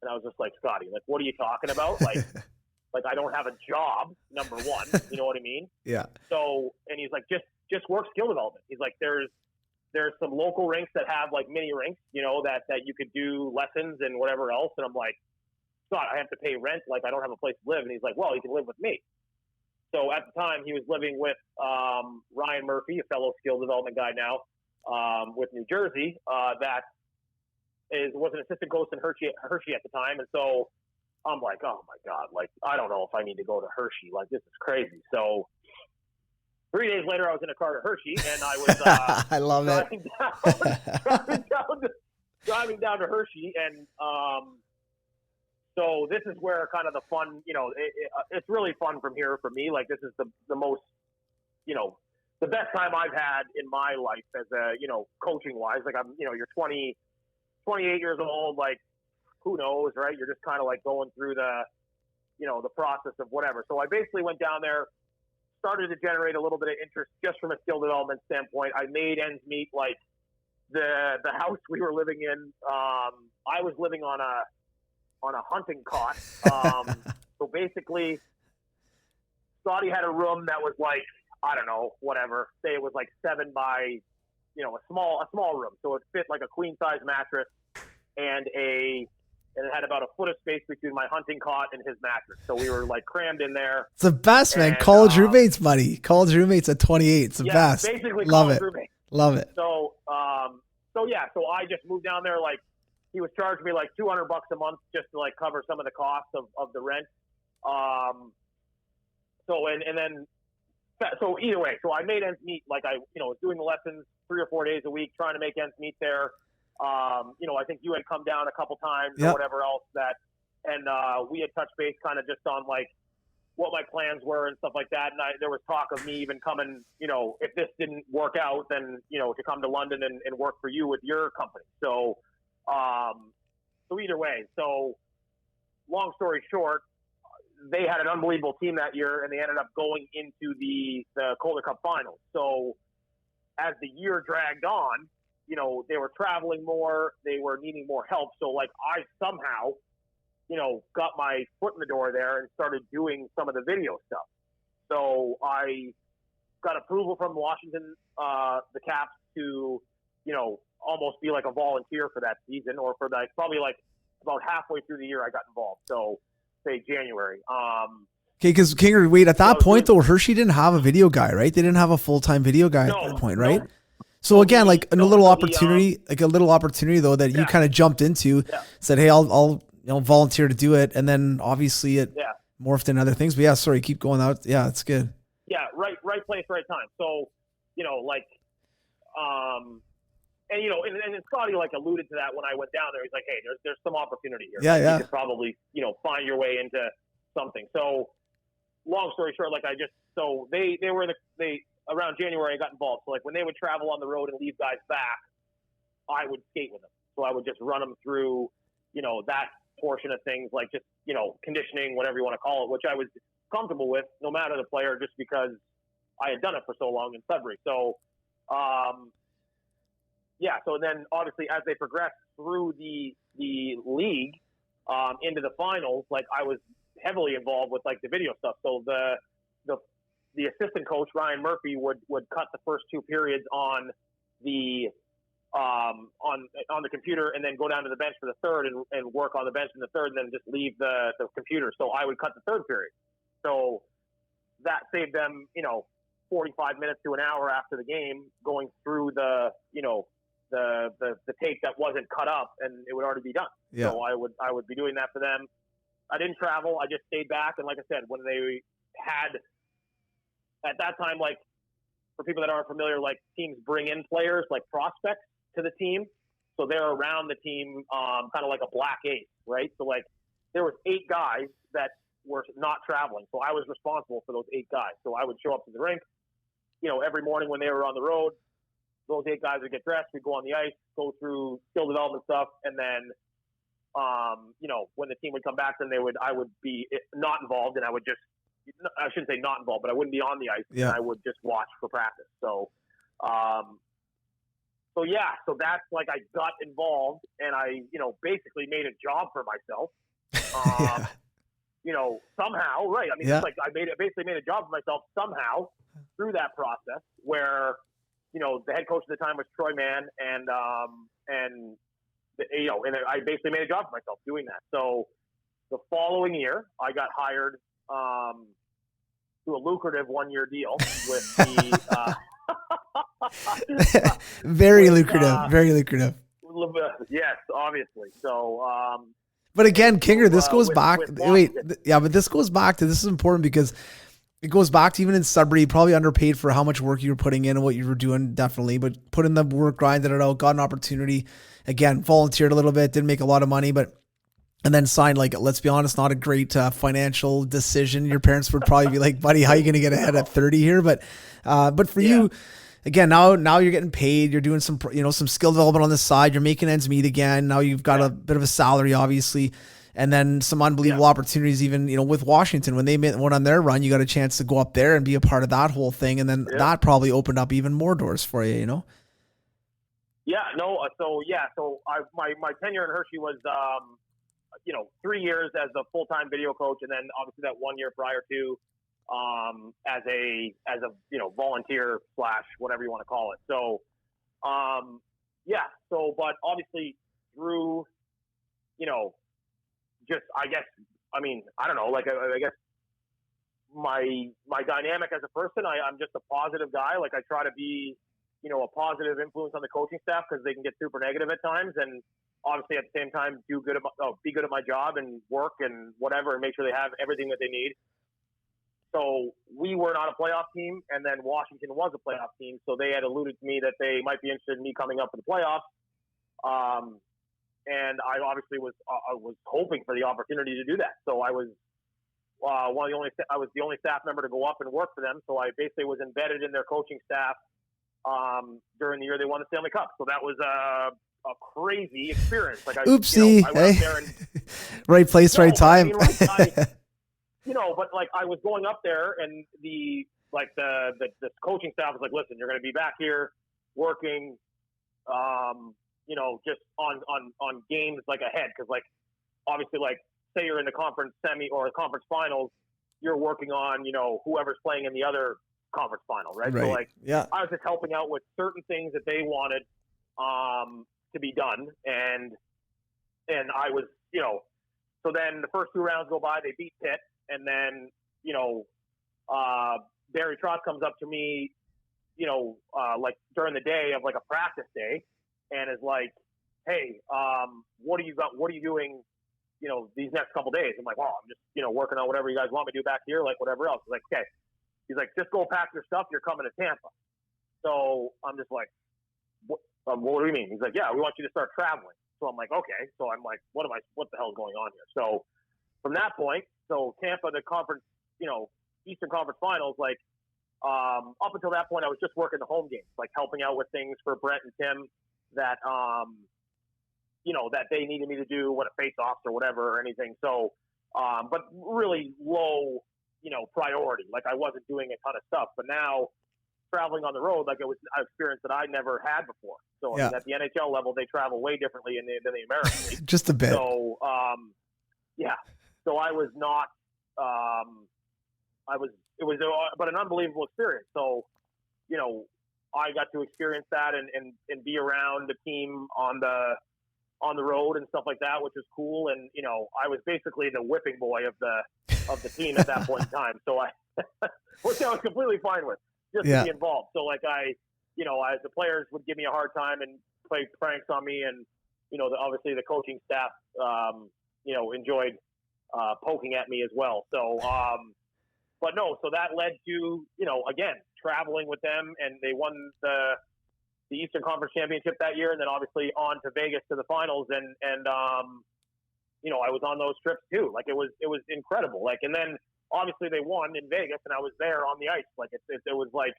Speaker 4: And I was just like, Scotty, like, what are you talking about? Like, like I don't have a job, number one, you know what I mean?
Speaker 3: Yeah.
Speaker 4: So, and he's like, just work skill development. He's like, there's some local rinks that have like mini rinks, that you could do lessons and whatever else. And I'm like, Scott, I have to pay rent. Like, I don't have a place to live. And he's like, well, you can live with me. So at the time he was living with Ryan Murphy, a fellow skill development guy now with New Jersey, that was an assistant coach in Hershey at the time. And so I'm like, oh my God, like, I don't know if I need to go to Hershey. Like, this is crazy. So 3 days later, I was in a car to Hershey, and I was
Speaker 3: I love
Speaker 4: driving down to Hershey. And so this is where kind of the fun, it's really fun from here for me. Like, this is the most, the best time I've had in my life as a, coaching wise. Like, I'm, you're 28 years old, like, who knows, right? You're just kind of like going through the process of whatever. So I basically went down there, started to generate a little bit of interest just from a skill development standpoint. I made ends meet. Like, the house we were living in, I was living on a hunting cot. So basically, Scotty had a room that was like, I don't know, whatever. Say it was like 7 by, a small room. So it fit like a queen size mattress and it had about a foot of space between my hunting cot and his mattress. So we were like crammed in there.
Speaker 3: It's the best, man. College roommates, buddy. College roommates at 28. It's the best.
Speaker 4: Basically
Speaker 3: love it.
Speaker 4: Roommates.
Speaker 3: Love it.
Speaker 4: So I just moved down there. Like, he was charging me like $200 a month just to like cover some of the costs of the rent. So either way, so I made ends meet. Like, I, was doing the lessons 3 or 4 days a week, trying to make ends meet there. I think you had come down a couple times or whatever else and we had touched base kind of just on like, what my plans were and stuff like that. And there was talk of me even coming, if this didn't work out, then, to come to London and work for you with your company. So, so either way, so long story short, they had an unbelievable team that year, and they ended up going into the Calder Cup finals. So as the year dragged on, they were traveling more, they were needing more help. So like I somehow, got my foot in the door there and started doing some of the video stuff. So I got approval from Washington, the Caps, to, almost be like a volunteer for that season, or for probably like about halfway through the year I got involved. So say January.
Speaker 3: Okay, because Kinger, wait, at that point though, Hershey didn't have a video guy, right? They didn't have a full-time video guy at that point, right?
Speaker 4: No.
Speaker 3: So again, like a little opportunity though that you kind of jumped into, said, hey, I'll volunteer to do it, and then obviously it morphed into other things. But yeah, sorry, keep going out. Yeah, it's good.
Speaker 4: Yeah, right place, right time. So, and then Scotty alluded to that when I went down there. He's like, hey, there's some opportunity here.
Speaker 3: Yeah.
Speaker 4: You could probably, find your way into something. So long story short, they around January I got involved. So when they would travel on the road and leave guys back, I would skate with them. So I would just run them through, that portion of things, conditioning, whatever you want to call it, which I was comfortable with no matter the player, just because I had done it for so long in Sudbury. So, so then obviously as they progressed through the league into the finals, I was heavily involved with the video stuff. So the assistant coach, Ryan Murphy, would cut the first two periods on the on the computer, and then go down to the bench for the third and work on the bench in the third, and then just leave the computer. So I would cut the third period. So that saved them, 45 minutes to an hour after the game, going through the tape that wasn't cut up, and it would already be done.
Speaker 3: Yeah.
Speaker 4: So I would be doing that for them. I didn't travel. I just stayed back. And like I said, when they had, at that time, for people that aren't familiar, teams bring in players, prospects to the team. So they're around the team, kind of like a black ace, right? So there was 8 guys that were not traveling. So I was responsible for those 8 guys. So I would show up to the rink, every morning when they were on the road. Those 8 guys would get dressed. We'd go on the ice, go through skill development stuff, and then, when the team would come back, then I would be not involved, and I shouldn't say not involved, but I wouldn't be on the ice.
Speaker 3: Yeah.
Speaker 4: And I would just watch for practice. So, so that's I got involved, and I, basically made a job for myself. Somehow, right? I mean, it's I basically made a job for myself somehow through that process, where, the head coach at the time was Troy Mann, and I basically made a job for myself doing that. So the following year, I got hired to a lucrative 1-year deal with the
Speaker 3: very lucrative.
Speaker 4: Yes, obviously. So,
Speaker 3: but again, Kinger, this goes back. But this goes back to, this is important because it goes back to even in Sudbury, you probably underpaid for how much work you were putting in and what you were doing, definitely, but put in the work, grinded it out, got an opportunity. Again, volunteered a little bit, didn't make a lot of money, and then signed, let's be honest, not a great financial decision. Your parents would probably be like, buddy, how are you going to get ahead at 30 here? But for you, again, now you're getting paid, you're doing some, some skill development on the side, you're making ends meet again. Now you've got a bit of a salary, obviously, and then some unbelievable opportunities, even, with Washington, when they went on their run, you got a chance to go up there and be a part of that whole thing. And then that probably opened up even more doors for you,
Speaker 4: Yeah, no. So my tenure in Hershey was, 3 years as a full-time video coach, and then obviously that 1 year prior to, as a volunteer / whatever you want to call it. So, but obviously through, I don't know, I guess my dynamic as a person, I'm just a positive guy. I try to be, a positive influence on the coaching staff, because they can get super negative at times, and obviously at the same time be good at my job and work and whatever, and make sure they have everything that they need. So we were not a playoff team, and then Washington was a playoff team, so they had alluded to me that they might be interested in me coming up for the playoffs. And I obviously was hoping for the opportunity to do that. So I was I was the only staff member to go up and work for them. So I basically was embedded in their coaching staff during the year they won the Stanley Cup. So that was a crazy experience. Like
Speaker 3: Oopsie,
Speaker 4: I went up there and
Speaker 3: right place, right time.
Speaker 4: But like I was going up there, and the coaching staff was like, "Listen, you're going to be back here working, just on games like ahead, because like obviously like say you're in the conference semi or the conference finals, you're working on whoever's playing in the other conference final, right? So like I was just helping out with certain things that they wanted to be done, and I was so then the first 2 rounds go by, they beat Pitt, and then Barry Trotz comes up to me like during the day of like a practice day, and is like, "Hey, what are you doing these next couple days?" I'm like, "Well, I'm just working on whatever you guys want me to do back here, like whatever else." He's like, "Okay." He's like, "Just go pack your stuff. You're coming to Tampa." So I'm just like, what do you mean? He's like, "Yeah, we want you to start traveling." So I'm like, "Okay." So I'm like, what the hell is going on here? So from that point, so Tampa, the conference, Eastern Conference Finals, like up until that point, I was just working the home games, like helping out with things for Brent and Tim that, that they needed me to do, what a face-offs or whatever or anything. So, but really low, priority. Like I wasn't doing a ton of stuff, but now traveling on the road, like it was an experience that I never had before. So I mean, at the NHL level, they travel way differently than the American League.
Speaker 3: Just a bit.
Speaker 4: So, so I was not, but an unbelievable experience. So, I got to experience that and be around the team on the road and stuff like that, which was cool. And, I was basically the whipping boy of the team at that point in time. So which I was completely fine with, just to be involved. So like as the players would give me a hard time and play pranks on me, and, obviously the coaching staff, enjoyed poking at me as well. So, but no, so that led to, again, traveling with them, and they won the Eastern Conference Championship that year, and then obviously on to Vegas to the finals, and I was on those trips too. Like it was incredible. Like, and then obviously they won in Vegas, and I was there on the ice. Like it was like,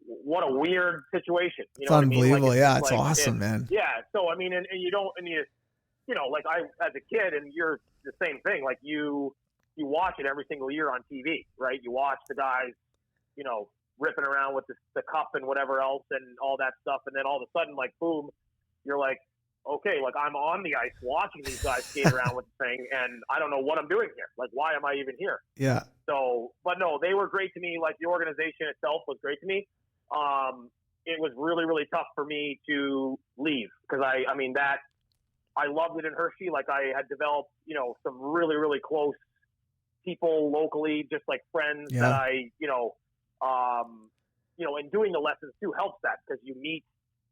Speaker 4: what a weird situation.
Speaker 3: It's unbelievable.
Speaker 4: Like,
Speaker 3: it's awesome, man.
Speaker 4: Yeah. So I mean, and you don't, and you like I as a kid, and you're the same thing. Like you watch it every single year on TV, right? You watch the guys, ripping around with the cup and whatever else and all that stuff. And then all of a sudden, like, boom, you're like, okay, like I'm on the ice watching these guys skate around with the thing, and I don't know what I'm doing here. Like, why am I even here?
Speaker 3: Yeah.
Speaker 4: So, but no, they were great to me. Like the organization itself was great to me. It was really, really tough for me to leave because I loved it in Hershey. Like I had developed, some really, really close people locally, just like friends that I, and doing the lessons too helps that because you meet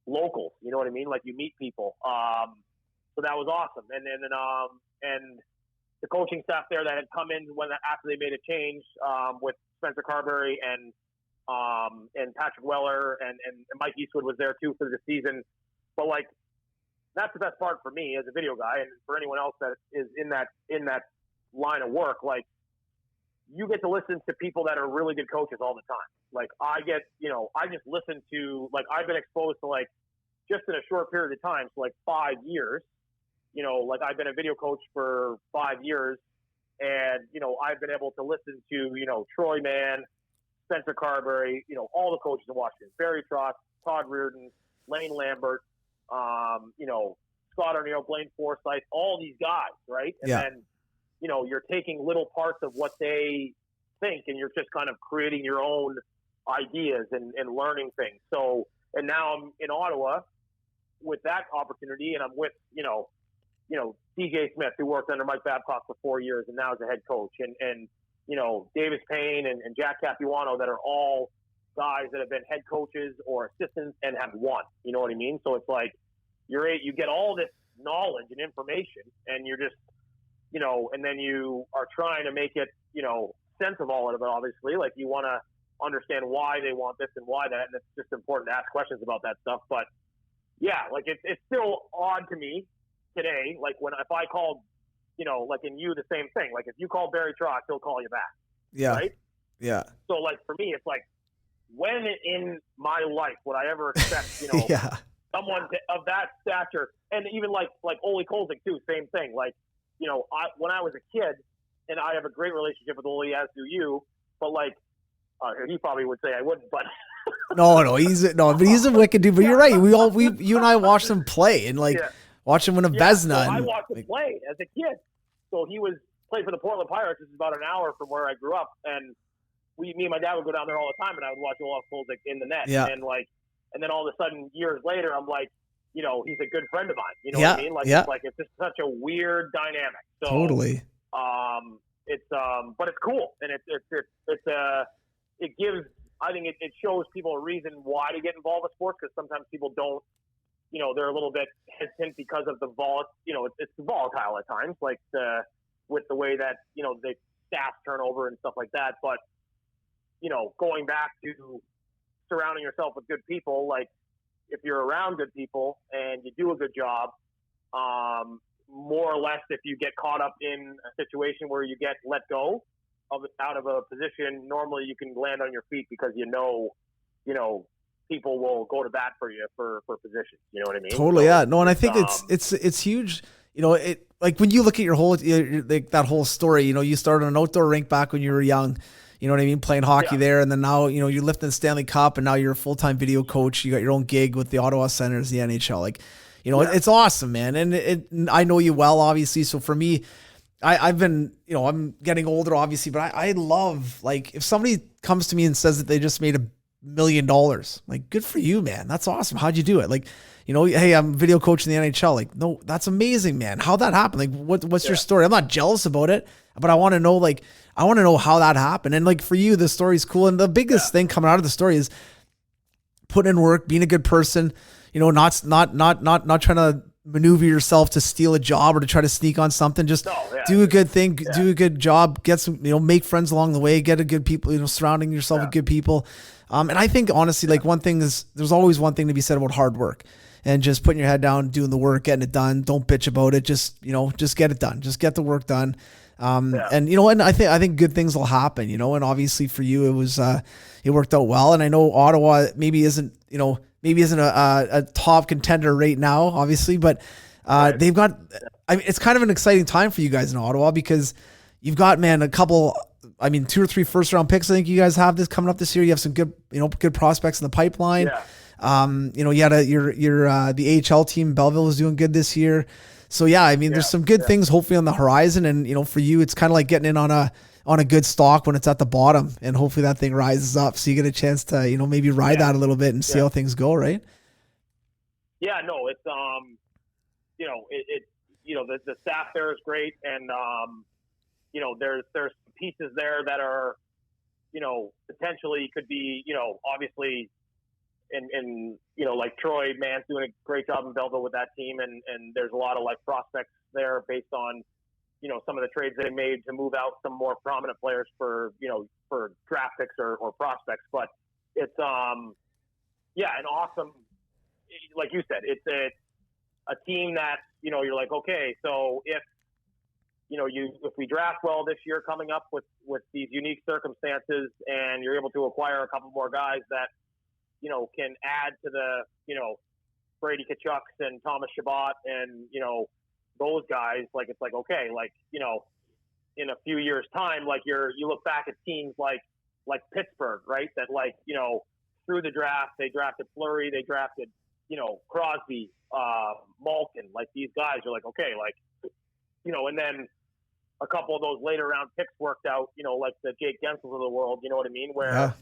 Speaker 4: locals, you know what I mean? Like you meet people. So that was awesome. And the coaching staff there that had come in after they made a change, with Spencer Carberry and Patrick Weller and Mike Eastwood was there too for the season. But like, that's the best part for me as a video guy, and for anyone else that is in that line of work. Like, you get to listen to people that are really good coaches all the time. Like I just listen to, like, I've been exposed to, like, just in a short period of time, so like 5 years, like I've been a video coach for 5 years, and, I've been able to listen to, Troy Mann, Spencer Carberry, all the coaches in Washington, Barry Trotz, Todd Reardon, Lane Lambert, Scott Arneal, Blaine Forsythe, all these guys, right? And then, you're taking little parts of what they think, and you're just kind of creating your own ideas and learning things. So, and now I'm in Ottawa with that opportunity, and I'm with, DJ Smith, who worked under Mike Babcock for 4 years and now is a head coach, and Davis Payne and Jack Capuano, that are all guys that have been head coaches or assistants and have won. You know what I mean? So it's like you get all this knowledge and information, and you're just, and then you are trying to make it, sense of all of it, obviously. Like, you want to understand why they want this and why that, and it's just important to ask questions about that stuff. But yeah, like it's still odd to me today. Like if I called, like in you, the same thing. Like if you call Barry Trotz, he'll call you back.
Speaker 3: Yeah.
Speaker 4: Right?
Speaker 3: Yeah.
Speaker 4: So like for me, it's like, when in my life would I ever expect,
Speaker 3: Yeah.
Speaker 4: someone of that stature, and even like Ole Kolzig too, same thing. Like, when I was a kid, and I have a great relationship with Ole, as do you, but like, he probably would say I wouldn't, but
Speaker 3: No, he's a wicked dude. But you're right. You and I watched him play and watch him win a Vezina.
Speaker 4: So I watched him play as a kid. So he played for the Portland Pirates, which is about an hour from where I grew up, and me and my dad would go down there all the time, and I would watch Olaf Kolzig in the net.
Speaker 3: Yeah.
Speaker 4: And then all of a sudden, years later, I'm like, he's a good friend of mine. You know what I mean? Like, it's just such a weird dynamic. So,
Speaker 3: totally.
Speaker 4: But it's cool, and it gives. I think it shows people a reason why to get involved with sports, because sometimes people don't. They're a little bit hesitant because of it's volatile at times, like with the way that the staff turnover and stuff like that. But going back to surrounding yourself with good people, like if you're around good people and you do a good job, more or less, if you get caught up in a situation where you get let go out of a position, normally you can land on your feet because people will go to bat for you for positions. You know what I mean?
Speaker 3: Totally.
Speaker 4: So,
Speaker 3: yeah. No, and I think it's huge. Like when you look at your whole, like that whole story, you started an outdoor rink back when you were young, you know what I mean? Playing hockey there. And then now, you're lifting the Stanley Cup, and now you're a full-time video coach. You got your own gig with the Ottawa Senators, the NHL. Like, it's awesome, man. And I know you well, obviously. So for me, I've been, I'm getting older, obviously, but I love, like, if somebody comes to me and says that they just made $1 million, like, good for you, man. That's awesome. How'd you do it? Like, hey, I'm a video coach in the NHL. Like, no, that's amazing, man. How'd that happen? Like, what's your story? I'm not jealous about it, but I want to know, like, how that happened. And like for you, the story's cool. And the biggest thing coming out of the story is putting in work, being a good person, not trying to maneuver yourself to steal a job or to try to sneak on something. Just do a good thing, do a good job, get some, make friends along the way, get a good people, surrounding yourself with good people. And I think honestly, like one thing is there's always one thing to be said about hard work and just putting your head down, doing the work, getting it done. Don't bitch about it. Just get it done. Just get the work done. And I think good things will happen, and obviously for you, it worked out well. And I know Ottawa maybe isn't a top contender right now, obviously, but they've got, it's kind of an exciting time for you guys in Ottawa because you've got, man, 2 or 3 first round picks. I think you guys have this coming up this year. You have some good, good prospects in the pipeline. You had the AHL team, Belleville, is doing good this year. So there's some good things hopefully on the horizon, and for you, it's kind of like getting in on a good stock when it's at the bottom, and hopefully that thing rises up, so you get a chance to maybe ride that a little bit and see how things go, right? Yeah, no, it's the staff there is great, and there's pieces there that are potentially could be obviously. And like Troy Mann's doing a great job in Belleville with that team, and there's a lot of like prospects there based on some of the trades they made to move out some more prominent players for draft picks or prospects. But it's an awesome, like you said, it's a team that you're like, okay, so if we draft well this year coming up with these unique circumstances, and you're able to acquire a couple more guys that can add to the, Brady Kachucks and Thomas Chabot and, those guys, like, it's like, okay, like, in a few years time, like you look back at teams like Pittsburgh, right? That like, through the draft, they drafted Fleury, they drafted, Crosby, Malkin, like these guys are like, okay, like, and then a couple of those later round picks worked out, like the Jake Gensels of the world, you know what I mean? Where,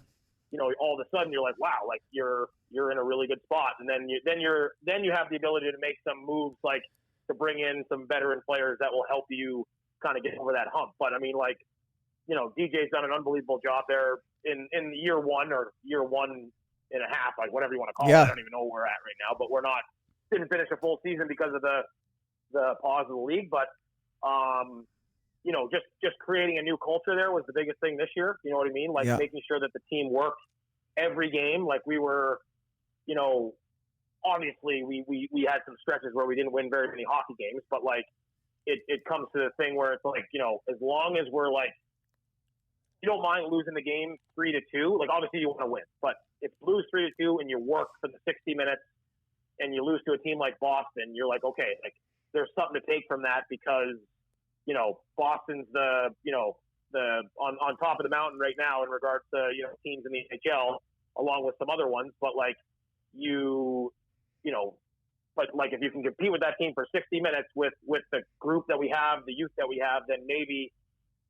Speaker 3: all of a sudden you're like, wow, like you're in a really good spot. And then you have the ability to make some moves, like to bring in some veteran players that will help you kind of get over that hump. But I mean, like, DJ's done an unbelievable job there in year 1 or year 1.5, like whatever you want to call it. I don't even know where we're at right now, but didn't finish a full season because of the pause of the league. But, just creating a new culture there was the biggest thing this year. You know what I mean? Like making sure that the team worked every game. Like we were, obviously we had some stretches where we didn't win very many hockey games, but like,
Speaker 4: it comes to the thing where it's like, as long as we're like, you don't mind losing the game 3-2. Like, obviously you want to win, but if you lose 3-2 and you work for the 60 minutes and you lose to a team like Boston, you're like, okay, like there's something to take from that because, Boston's the on top of the mountain right now in regards to, teams in the NHL along with some other ones. But like but like if you can compete with that team for 60 minutes with the group that we have, the youth that we have, then maybe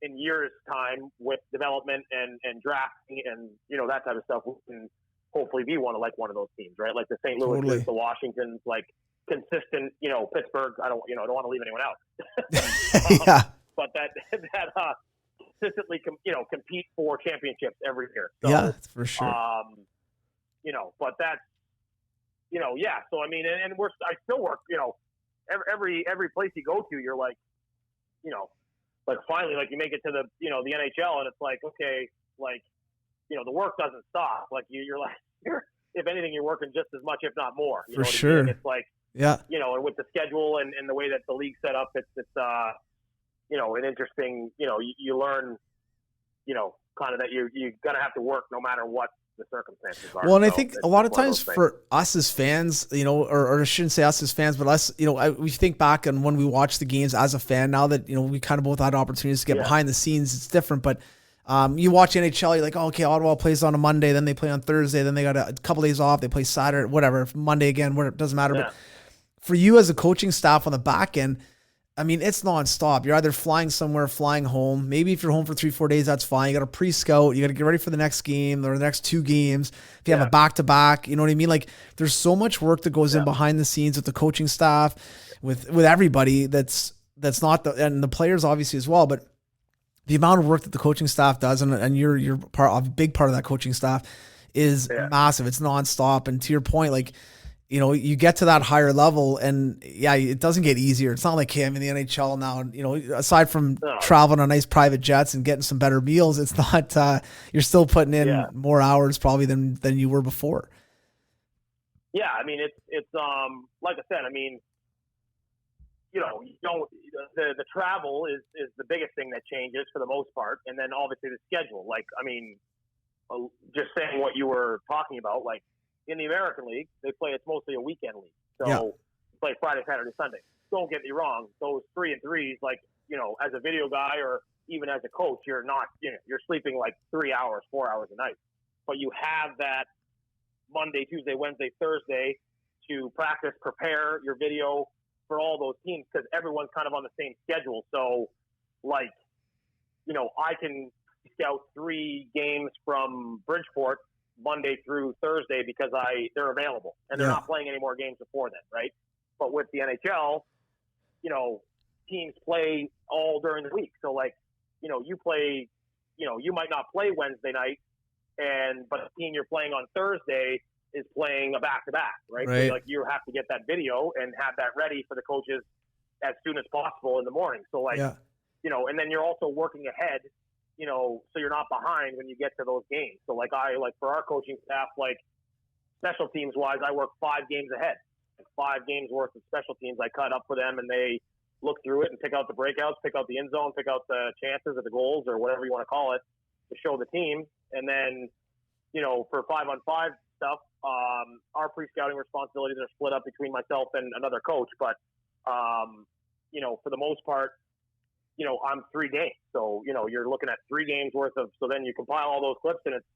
Speaker 4: in years' time with development and drafting and, that type of stuff, we can hopefully be one of those teams, right? Like the St. Louis,
Speaker 3: Totally.
Speaker 4: the Washingtons, like consistent, Pittsburgh. I don't want to leave anyone out.
Speaker 3: Yeah.
Speaker 4: But that consistently, compete for championships every year. So,
Speaker 3: Yeah, for sure.
Speaker 4: But that's, yeah. So, I mean, and I still work, every place you go to, you're like, like finally, like you make it to the, the NHL and it's like, okay, like, the work doesn't stop. Like you're like, if anything, you're working just as much, if not more.
Speaker 3: For sure.
Speaker 4: It's like,
Speaker 3: Yeah.
Speaker 4: And with the schedule and the way that the league set up, it's an interesting, you learn, kind of that you're going to have to work no matter what the circumstances are.
Speaker 3: Well, and I
Speaker 4: So
Speaker 3: think
Speaker 4: it's
Speaker 3: a lot of
Speaker 4: one
Speaker 3: times
Speaker 4: those
Speaker 3: for us as fans, or I shouldn't say us as fans, but us, we think back on when we watch the games as a fan now that, we kind of both had opportunities to get behind the scenes. It's different, but you watch NHL, you're like, oh, okay, Ottawa plays on a Monday, then they play on Thursday, then they got a couple days off, they play Saturday, whatever, Monday again, whatever, it doesn't matter.
Speaker 4: Yeah.
Speaker 3: But for you as a coaching staff on the back end, I mean, it's nonstop. You're either flying somewhere, flying home. Maybe if you're home for 3-4 days, that's fine. You got to pre-scout. You got to get ready for the next game or the next two games. If you have a back-to-back, you know what I mean? Like, there's so much work that goes in behind the scenes with the coaching staff, with everybody that's not and the players obviously as well. But the amount of work that the coaching staff does, and you're a big part of that coaching staff, is massive. It's nonstop. And to your point, like, you get to that higher level and it doesn't get easier. It's not like, hey, I'm in the NHL now. Aside from traveling on nice private jets and getting some better meals, it's not, you're still putting in more hours probably than you were before.
Speaker 4: Yeah. I mean, it's like I said, I mean, the travel is the biggest thing that changes for the most part. And then obviously the schedule, like, I mean, just saying what you were talking about, like, in the American League, it's mostly a weekend league. So you play Friday, Saturday, Sunday. Don't get me wrong. Those 3 and 3s, like, as a video guy or even as a coach, you're not, you're sleeping like 3 hours, 4 hours a night. But you have that Monday, Tuesday, Wednesday, Thursday to practice, prepare your video for all those teams because everyone's kind of on the same schedule. So, like, I can scout 3 games from Bridgeport Monday through Thursday because they're available and they're not playing any more games before then, right? But with the NHL, teams play all during the week. So like, you play, you might not play Wednesday night but the team you're playing on Thursday is playing a back-to-back, right? So like you have to get that video and have that ready for the coaches as soon as possible in the morning. So like, and then you're also working ahead, so you're not behind when you get to those games. So like for our coaching staff, like special teams wise, I work 5 games ahead, like 5 games worth of special teams. I cut up for them and they look through it and pick out the breakouts, pick out the end zone, pick out the chances or the goals or whatever you want to call it to show the team. And then, for 5-on-5 stuff, our pre-scouting responsibilities are split up between myself and another coach. But, for the most part, I'm 3 games. So, you're looking at 3 games worth of, so then you compile all those clips and it's,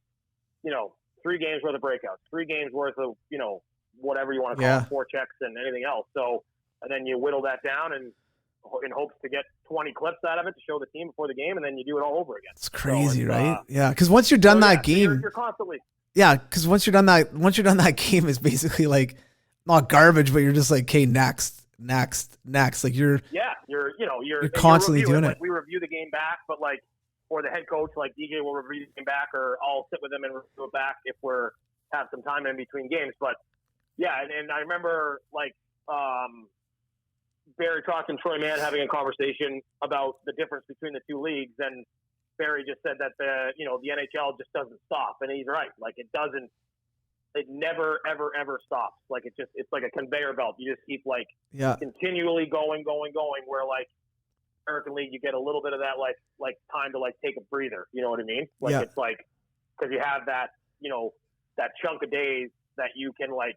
Speaker 4: 3 games worth of breakouts, 3 games worth of, whatever you want to call it, forechecks and anything else. So, and then you whittle that down and in hopes to get 20 clips out of it to show the team before the game. And then you do it all over again.
Speaker 3: It's crazy,
Speaker 4: so
Speaker 3: right? Cause once you're done that game,
Speaker 4: you're constantly,
Speaker 3: cause once you're done that game is basically like not garbage, but you're just like, okay, next. Like you're constantly doing it.
Speaker 4: Like we review the game back, but like, or the head coach, like DJ will review the game back, or I'll sit with them and review it back if have some time in between games. But yeah, and I remember like Barry Trotz and Troy Mann having a conversation about the difference between the 2 leagues, and Barry just said that the NHL just doesn't stop, and he's right. Like it never, ever, ever stops. Like it's like a conveyor belt. You just keep like continually going, where like, American League, you get a little bit of that like time to like take a breather. You know what I mean? Like
Speaker 3: Yeah.
Speaker 4: it's like because you have that that chunk of days that you can like,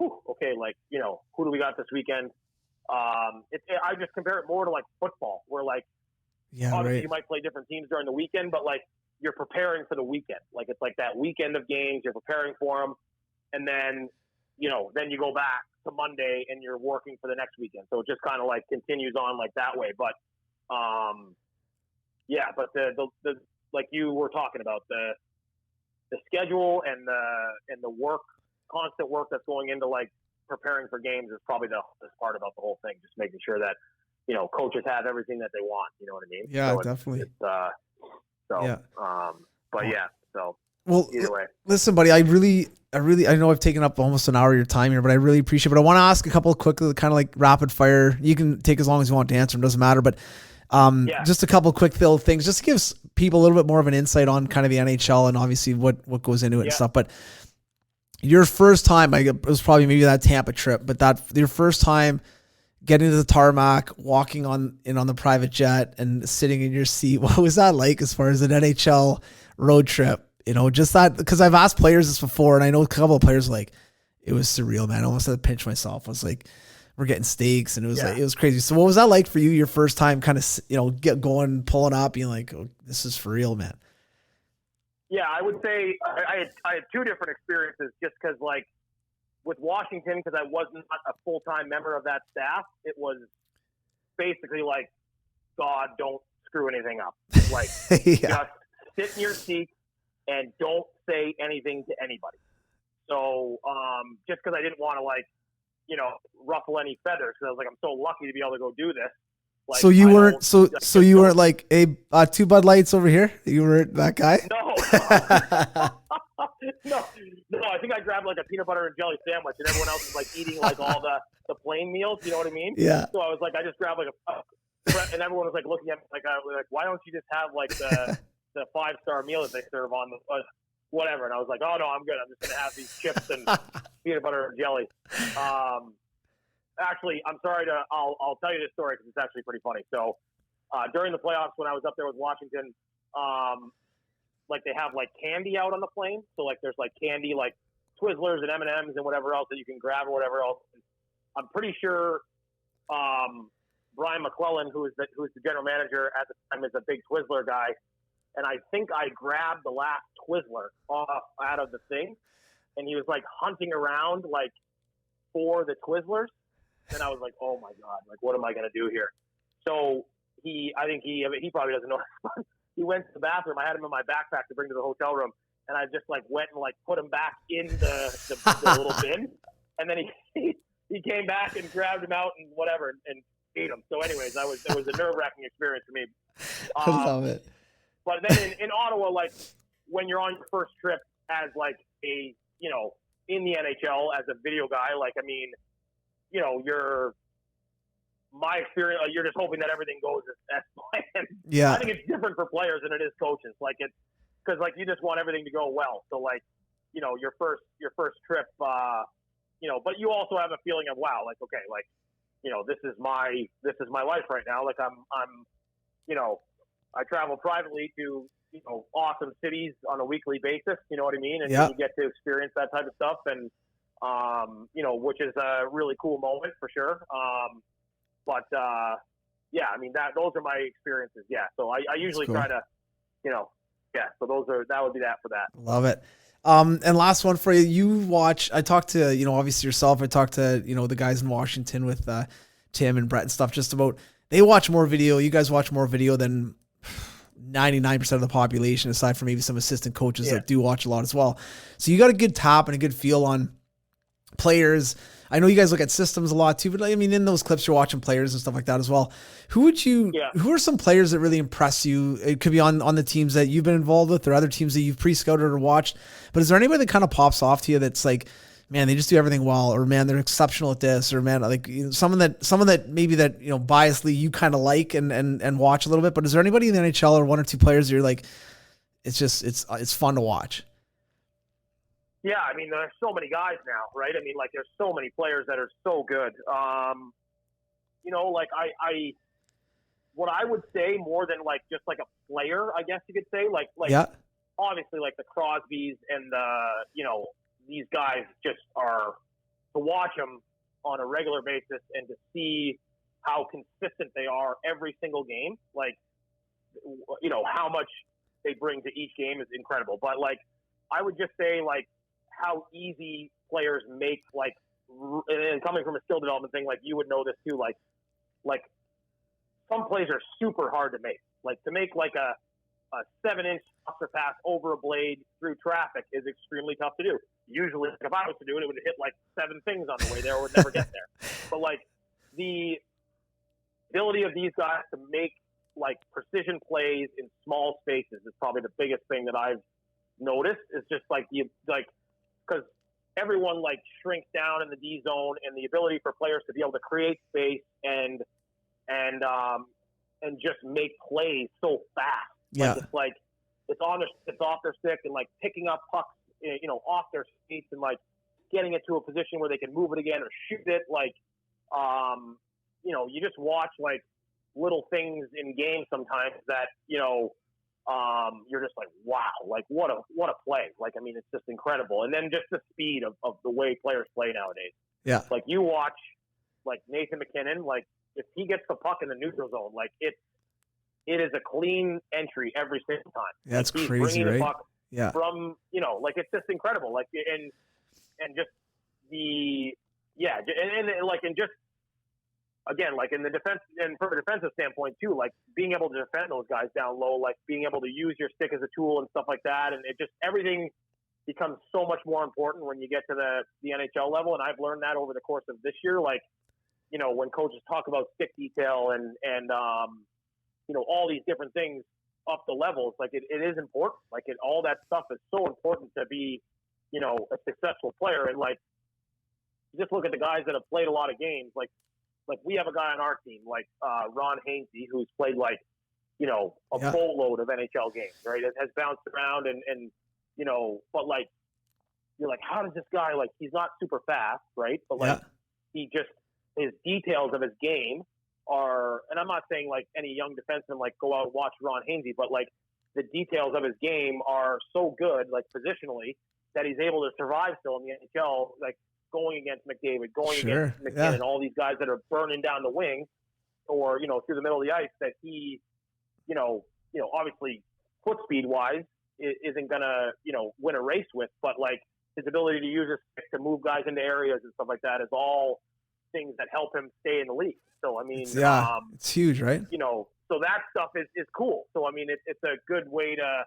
Speaker 4: okay, like who do we got this weekend? I just compare it more to like football, where like obviously
Speaker 3: right.
Speaker 4: you might play different teams during the weekend, but like you're preparing for the weekend. Like it's like that weekend of games, you're preparing for them, and then then you go back to Monday and you're working for the next weekend. So it just kind of like continues on like that way. But but the like you were talking about the schedule and the work, constant work that's going into like preparing for games is probably the hardest part about the whole thing. Just making sure that coaches have everything that they want. You know what I mean?
Speaker 3: Yeah,
Speaker 4: so
Speaker 3: definitely.
Speaker 4: So
Speaker 3: Well,
Speaker 4: either way.
Speaker 3: listen, buddy, I know I've taken up almost an hour of your time here, but I really appreciate it. But I want to ask a couple of quick, kind of like rapid fire. You can take as long as you want to answer them, doesn't matter. But just a couple of quick little things, just to give people a little bit more of an insight on kind of the NHL and obviously what goes into it and stuff. But your first time, it was probably maybe that Tampa trip, but your first time getting to the tarmac, walking on the private jet and sitting in your seat, what was that like as far as an NHL road trip? Just that, because I've asked players this before, and I know a couple of players like, it was surreal, man. I almost had to pinch myself. I was like, we're getting steaks, and it was like, it was crazy. So what was that like for you, your first time kind of, get going, pulling up, being like, oh, this is for real, man?
Speaker 4: Yeah, I would say I had two different experiences just because, like, with Washington, because I was not a full-time member of that staff, it was basically like, God, don't screw anything up. Like, just sit in your seat and don't say anything to anybody. So just because I didn't want to, like, ruffle any feathers, because I was like, I'm so lucky to be able to go do this. Like,
Speaker 3: so you weren't like, hey, 2 Bud Lights over here? You weren't that guy?
Speaker 4: No. No, I think I grabbed like a peanut butter and jelly sandwich, and everyone else was like eating like all the plain meals. You know what I mean?
Speaker 3: Yeah.
Speaker 4: So I was like, I just grabbed like and everyone was like looking at me like, why don't you just have like the 5-star meal that they serve on the whatever? And I was like, oh no, I'm good. I'm just gonna have these chips and peanut butter and jelly. Actually, I'm sorry I'll tell you this story because it's actually pretty funny. So during the playoffs, when I was up there with Washington, like they have like candy out on the plane. So like there's like candy, like Twizzlers and M&Ms and whatever else that you can grab or whatever else. I'm pretty sure Brian McClellan, who is the general manager at the time, is a big Twizzler guy. And I think I grabbed the last Twizzler out of the thing, and he was like hunting around like for the Twizzlers. And I was like, oh my God, like what am I gonna do here? So I think he probably doesn't know. He went to the bathroom. I had him in my backpack to bring to the hotel room, and I just like went and like put him back in the little bin, and then he came back and grabbed him out and whatever and ate him. So anyways, it was a nerve-wracking experience for me.
Speaker 3: I love it.
Speaker 4: But then in Ottawa, like when you're on your first trip as like a in the NHL as a video guy, like I mean, my experience, you're just hoping that everything goes as planned.
Speaker 3: Yeah.
Speaker 4: I think it's different for players than it is coaches. Like it's because like you just want everything to go well. So like, your first trip, but you also have a feeling of wow, like okay, like this is my life right now. Like I'm I travel privately to awesome cities on a weekly basis. You know what I mean? And you get to experience that type of stuff, and which is a really cool moment for sure. But I mean those are my experiences. Yeah. So I usually try to, so that would be that for that.
Speaker 3: Love it. And last one for you, I talked to, obviously yourself, I talked to, the guys in Washington with Tim and Brett and stuff, just about, they watch more video. You guys watch more video than 99% of the population, aside from maybe some assistant coaches that do watch a lot as well. So you got a good tap and a good feel on players. I know you guys look at systems a lot too, but I mean, in those clips, you're watching players and stuff like that as well. Who are some players that really impress you? It could be on the teams that you've been involved with or other teams that you've pre-scouted or watched, but is there anybody that kind of pops off to you that's like, man, they just do everything well, or man, they're exceptional at this, or man, like someone that maybe that, biasly you kind of like and watch a little bit, but is there anybody in the NHL or one or two players that you're like, it's fun to watch?
Speaker 4: Yeah, I mean, there's so many guys now, right? I mean, like, there's so many players that are so good. Like, what I would say more than like just like a player, I guess you could say, like
Speaker 3: Yeah.
Speaker 4: obviously like the Crosbys and these guys just are, to watch them on a regular basis and to see how consistent they are every single game, like, how much they bring to each game is incredible. But like, I would just say like how easy players make, like, and coming from a skill development thing, like you would know this too, like some plays are super hard to make. Like to make like a 7-inch tosser pass over a blade through traffic is extremely tough to do. Usually, if I was to do it, it would hit like 7 things on the way there, or would never get there. But like the ability of these guys to make like precision plays in small spaces is probably the biggest thing that I've noticed. Is just like because everyone like shrinks down in the D zone, and the ability for players to be able to create space and just make plays so fast.
Speaker 3: Yeah.
Speaker 4: Like it's off their stick, and like picking up pucks, off their skates, and like getting it to a position where they can move it again or shoot it. Like, you just watch like little things in games sometimes that, you're just like, wow, like what a play. Like, I mean, it's just incredible. And then just the speed of the way players play nowadays.
Speaker 3: Yeah.
Speaker 4: Like you watch like Nathan McKinnon, like if he gets the puck in the neutral zone, like it is a clean entry every single time.
Speaker 3: Yeah, that's
Speaker 4: like, he's
Speaker 3: crazy,
Speaker 4: bringing
Speaker 3: right?
Speaker 4: the puck
Speaker 3: Yeah.
Speaker 4: from, like it's just incredible. Like, and just the, yeah. And like, and just, again, like in the defense, and from a defensive standpoint too, like being able to defend those guys down low, like being able to use your stick as a tool and stuff like that. And it just, everything becomes so much more important when you get to the NHL level. And I've learned that over the course of this year. Like, when coaches talk about stick detail and all these different things up the levels, like it is important. Like all that stuff is so important to be, a successful player. And like, just look at the guys that have played a lot of games. Like we have a guy on our team, like Ron Hainsey, who's played like, a boatload of NHL games, right? It has bounced around and but like, you're like, how does this guy, like, he's not super fast, right? But like, his details of his game are, and I'm not saying like any young defenseman, like go out and watch Ron Hainsey, but like the details of his game are so good, like positionally, that he's able to survive still in the NHL, like going against McDavid, going against McKinnon, all these guys that are burning down the wing or, through the middle of the ice, that he, obviously foot speed wise isn't going to, win a race with, but like his ability to use his stick to move guys into areas and stuff like that is all things that help him stay in the league. So, I mean,
Speaker 3: it's huge, right?
Speaker 4: So that stuff is cool. So, I mean, it's a good way to,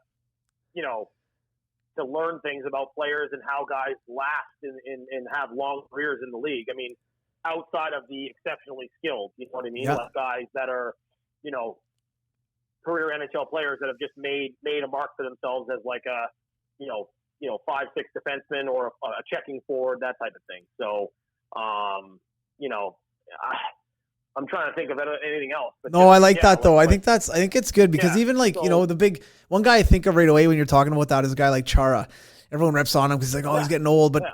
Speaker 4: to learn things about players and how guys last and have long careers in the league. I mean, outside of the exceptionally skilled, you know what I mean?
Speaker 3: Yeah.
Speaker 4: Like guys that are, career NHL players that have just made a mark for themselves as like a, 5-6 defenseman or a checking forward, that type of thing. So, I'm trying to think of anything else. But
Speaker 3: no, I like that though. I think it's good because even like,
Speaker 4: so,
Speaker 3: the big one guy I think of right away when you're talking about that is a guy like Chara. Everyone reps on him because he's like, he's getting old, but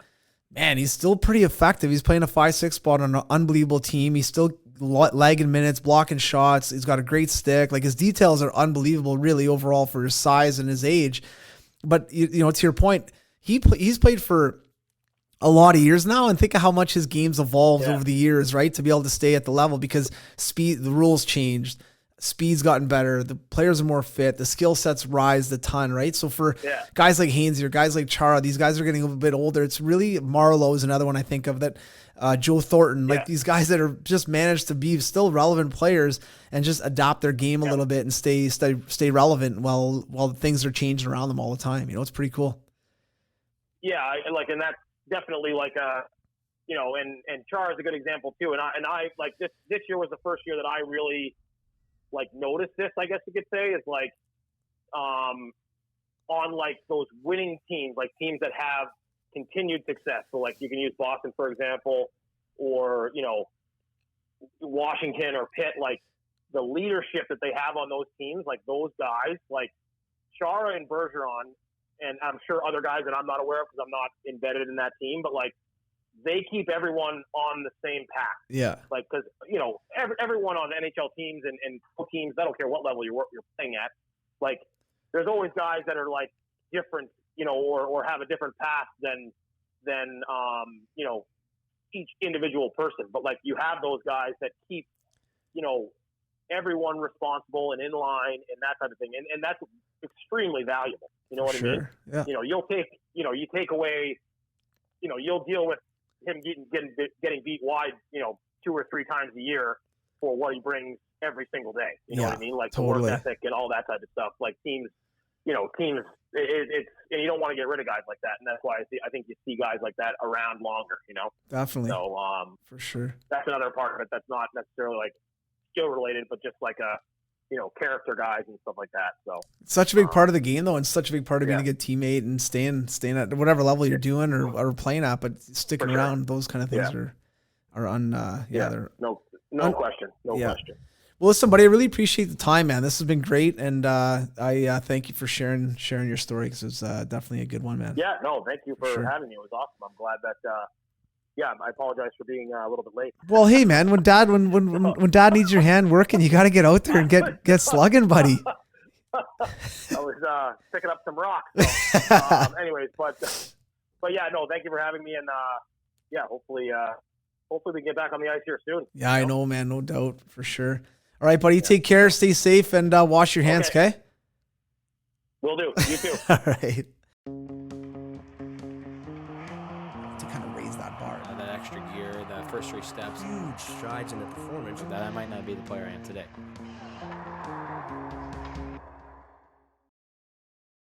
Speaker 3: man, he's still pretty effective. He's playing a 5-6 spot on an unbelievable team. He's still lagging minutes, blocking shots. He's got a great stick. Like his details are unbelievable, really, overall for his size and his age. But to your point, he's played for a lot of years now, and think of how much his game's evolved over the years, right? To be able to stay at the level because the rules changed, speed's gotten better, the players are more fit, the skill sets rise a ton, right? So for guys like Hainsey or guys like Chara, these guys are getting a little bit older. It's really Marlowe is another one I think of that. Joe Thornton, like these guys that are just managed to be still relevant players and just adopt their game a little bit and stay relevant while things are changing around them all the time. It's pretty cool.
Speaker 4: Yeah, and that's definitely like and Char is a good example too. And I like this year was the first year that I really like noticed this, I guess you could say, is like on like those winning teams, like teams that have continued success. So like you can use Boston, for example, or, Washington or Pitt, like the leadership that they have on those teams, like those guys, like Chara and Bergeron, and I'm sure other guys that I'm not aware of because I'm not embedded in that team, but like they keep everyone on the same path.
Speaker 3: Yeah.
Speaker 4: Like, because, everyone on NHL teams and pro teams, I don't care what level you're playing at, like, there's always guys that are, like, different, or have a different path than each individual person. But, like, you have those guys that keep, everyone responsible and in line and that type of thing. And that's extremely valuable. You know what I mean?
Speaker 3: Yeah.
Speaker 4: You take away, you'll deal with him getting beat wide, 2 or 3 times a year for what he brings every single day. You know what I mean? Like
Speaker 3: totally.
Speaker 4: The work ethic and all that type of stuff. Like teams, and you don't want to get rid of guys like that. And that's why I think you see guys like that around longer,
Speaker 3: Definitely.
Speaker 4: So,
Speaker 3: for sure.
Speaker 4: That's another part of it that's not necessarily like skill related, but just like character guys and stuff like that. So
Speaker 3: it's such a big part of the game, though, and such a big part of being a good teamate and staying at whatever level you're doing or playing at, but sticking around. Those kind of things are they're
Speaker 4: no question. Question.
Speaker 3: Well, listen, buddy, I really appreciate the time, man. This has been great, and I thank you for sharing your story, because it's definitely a good one, man.
Speaker 4: Yeah, no, thank you for having me. It was awesome. I'm glad that. I apologize for being a little bit late.
Speaker 3: Well, hey, man, when dad needs your hand working, you got to get out there and get slugging, buddy.
Speaker 4: I was picking up some rocks. So, anyways, but yeah, no, thank you for having me, and hopefully we can get back on the ice here soon.
Speaker 3: Yeah, I know, man, no doubt, for sure. All right, buddy, take care, stay safe, and wash your hands, okay?
Speaker 4: Will do. You too.
Speaker 3: All right. To kind of raise that bar.
Speaker 1: That extra gear, the first 3 steps.
Speaker 2: Huge strides in the performance.
Speaker 1: That I might not be the player I am today.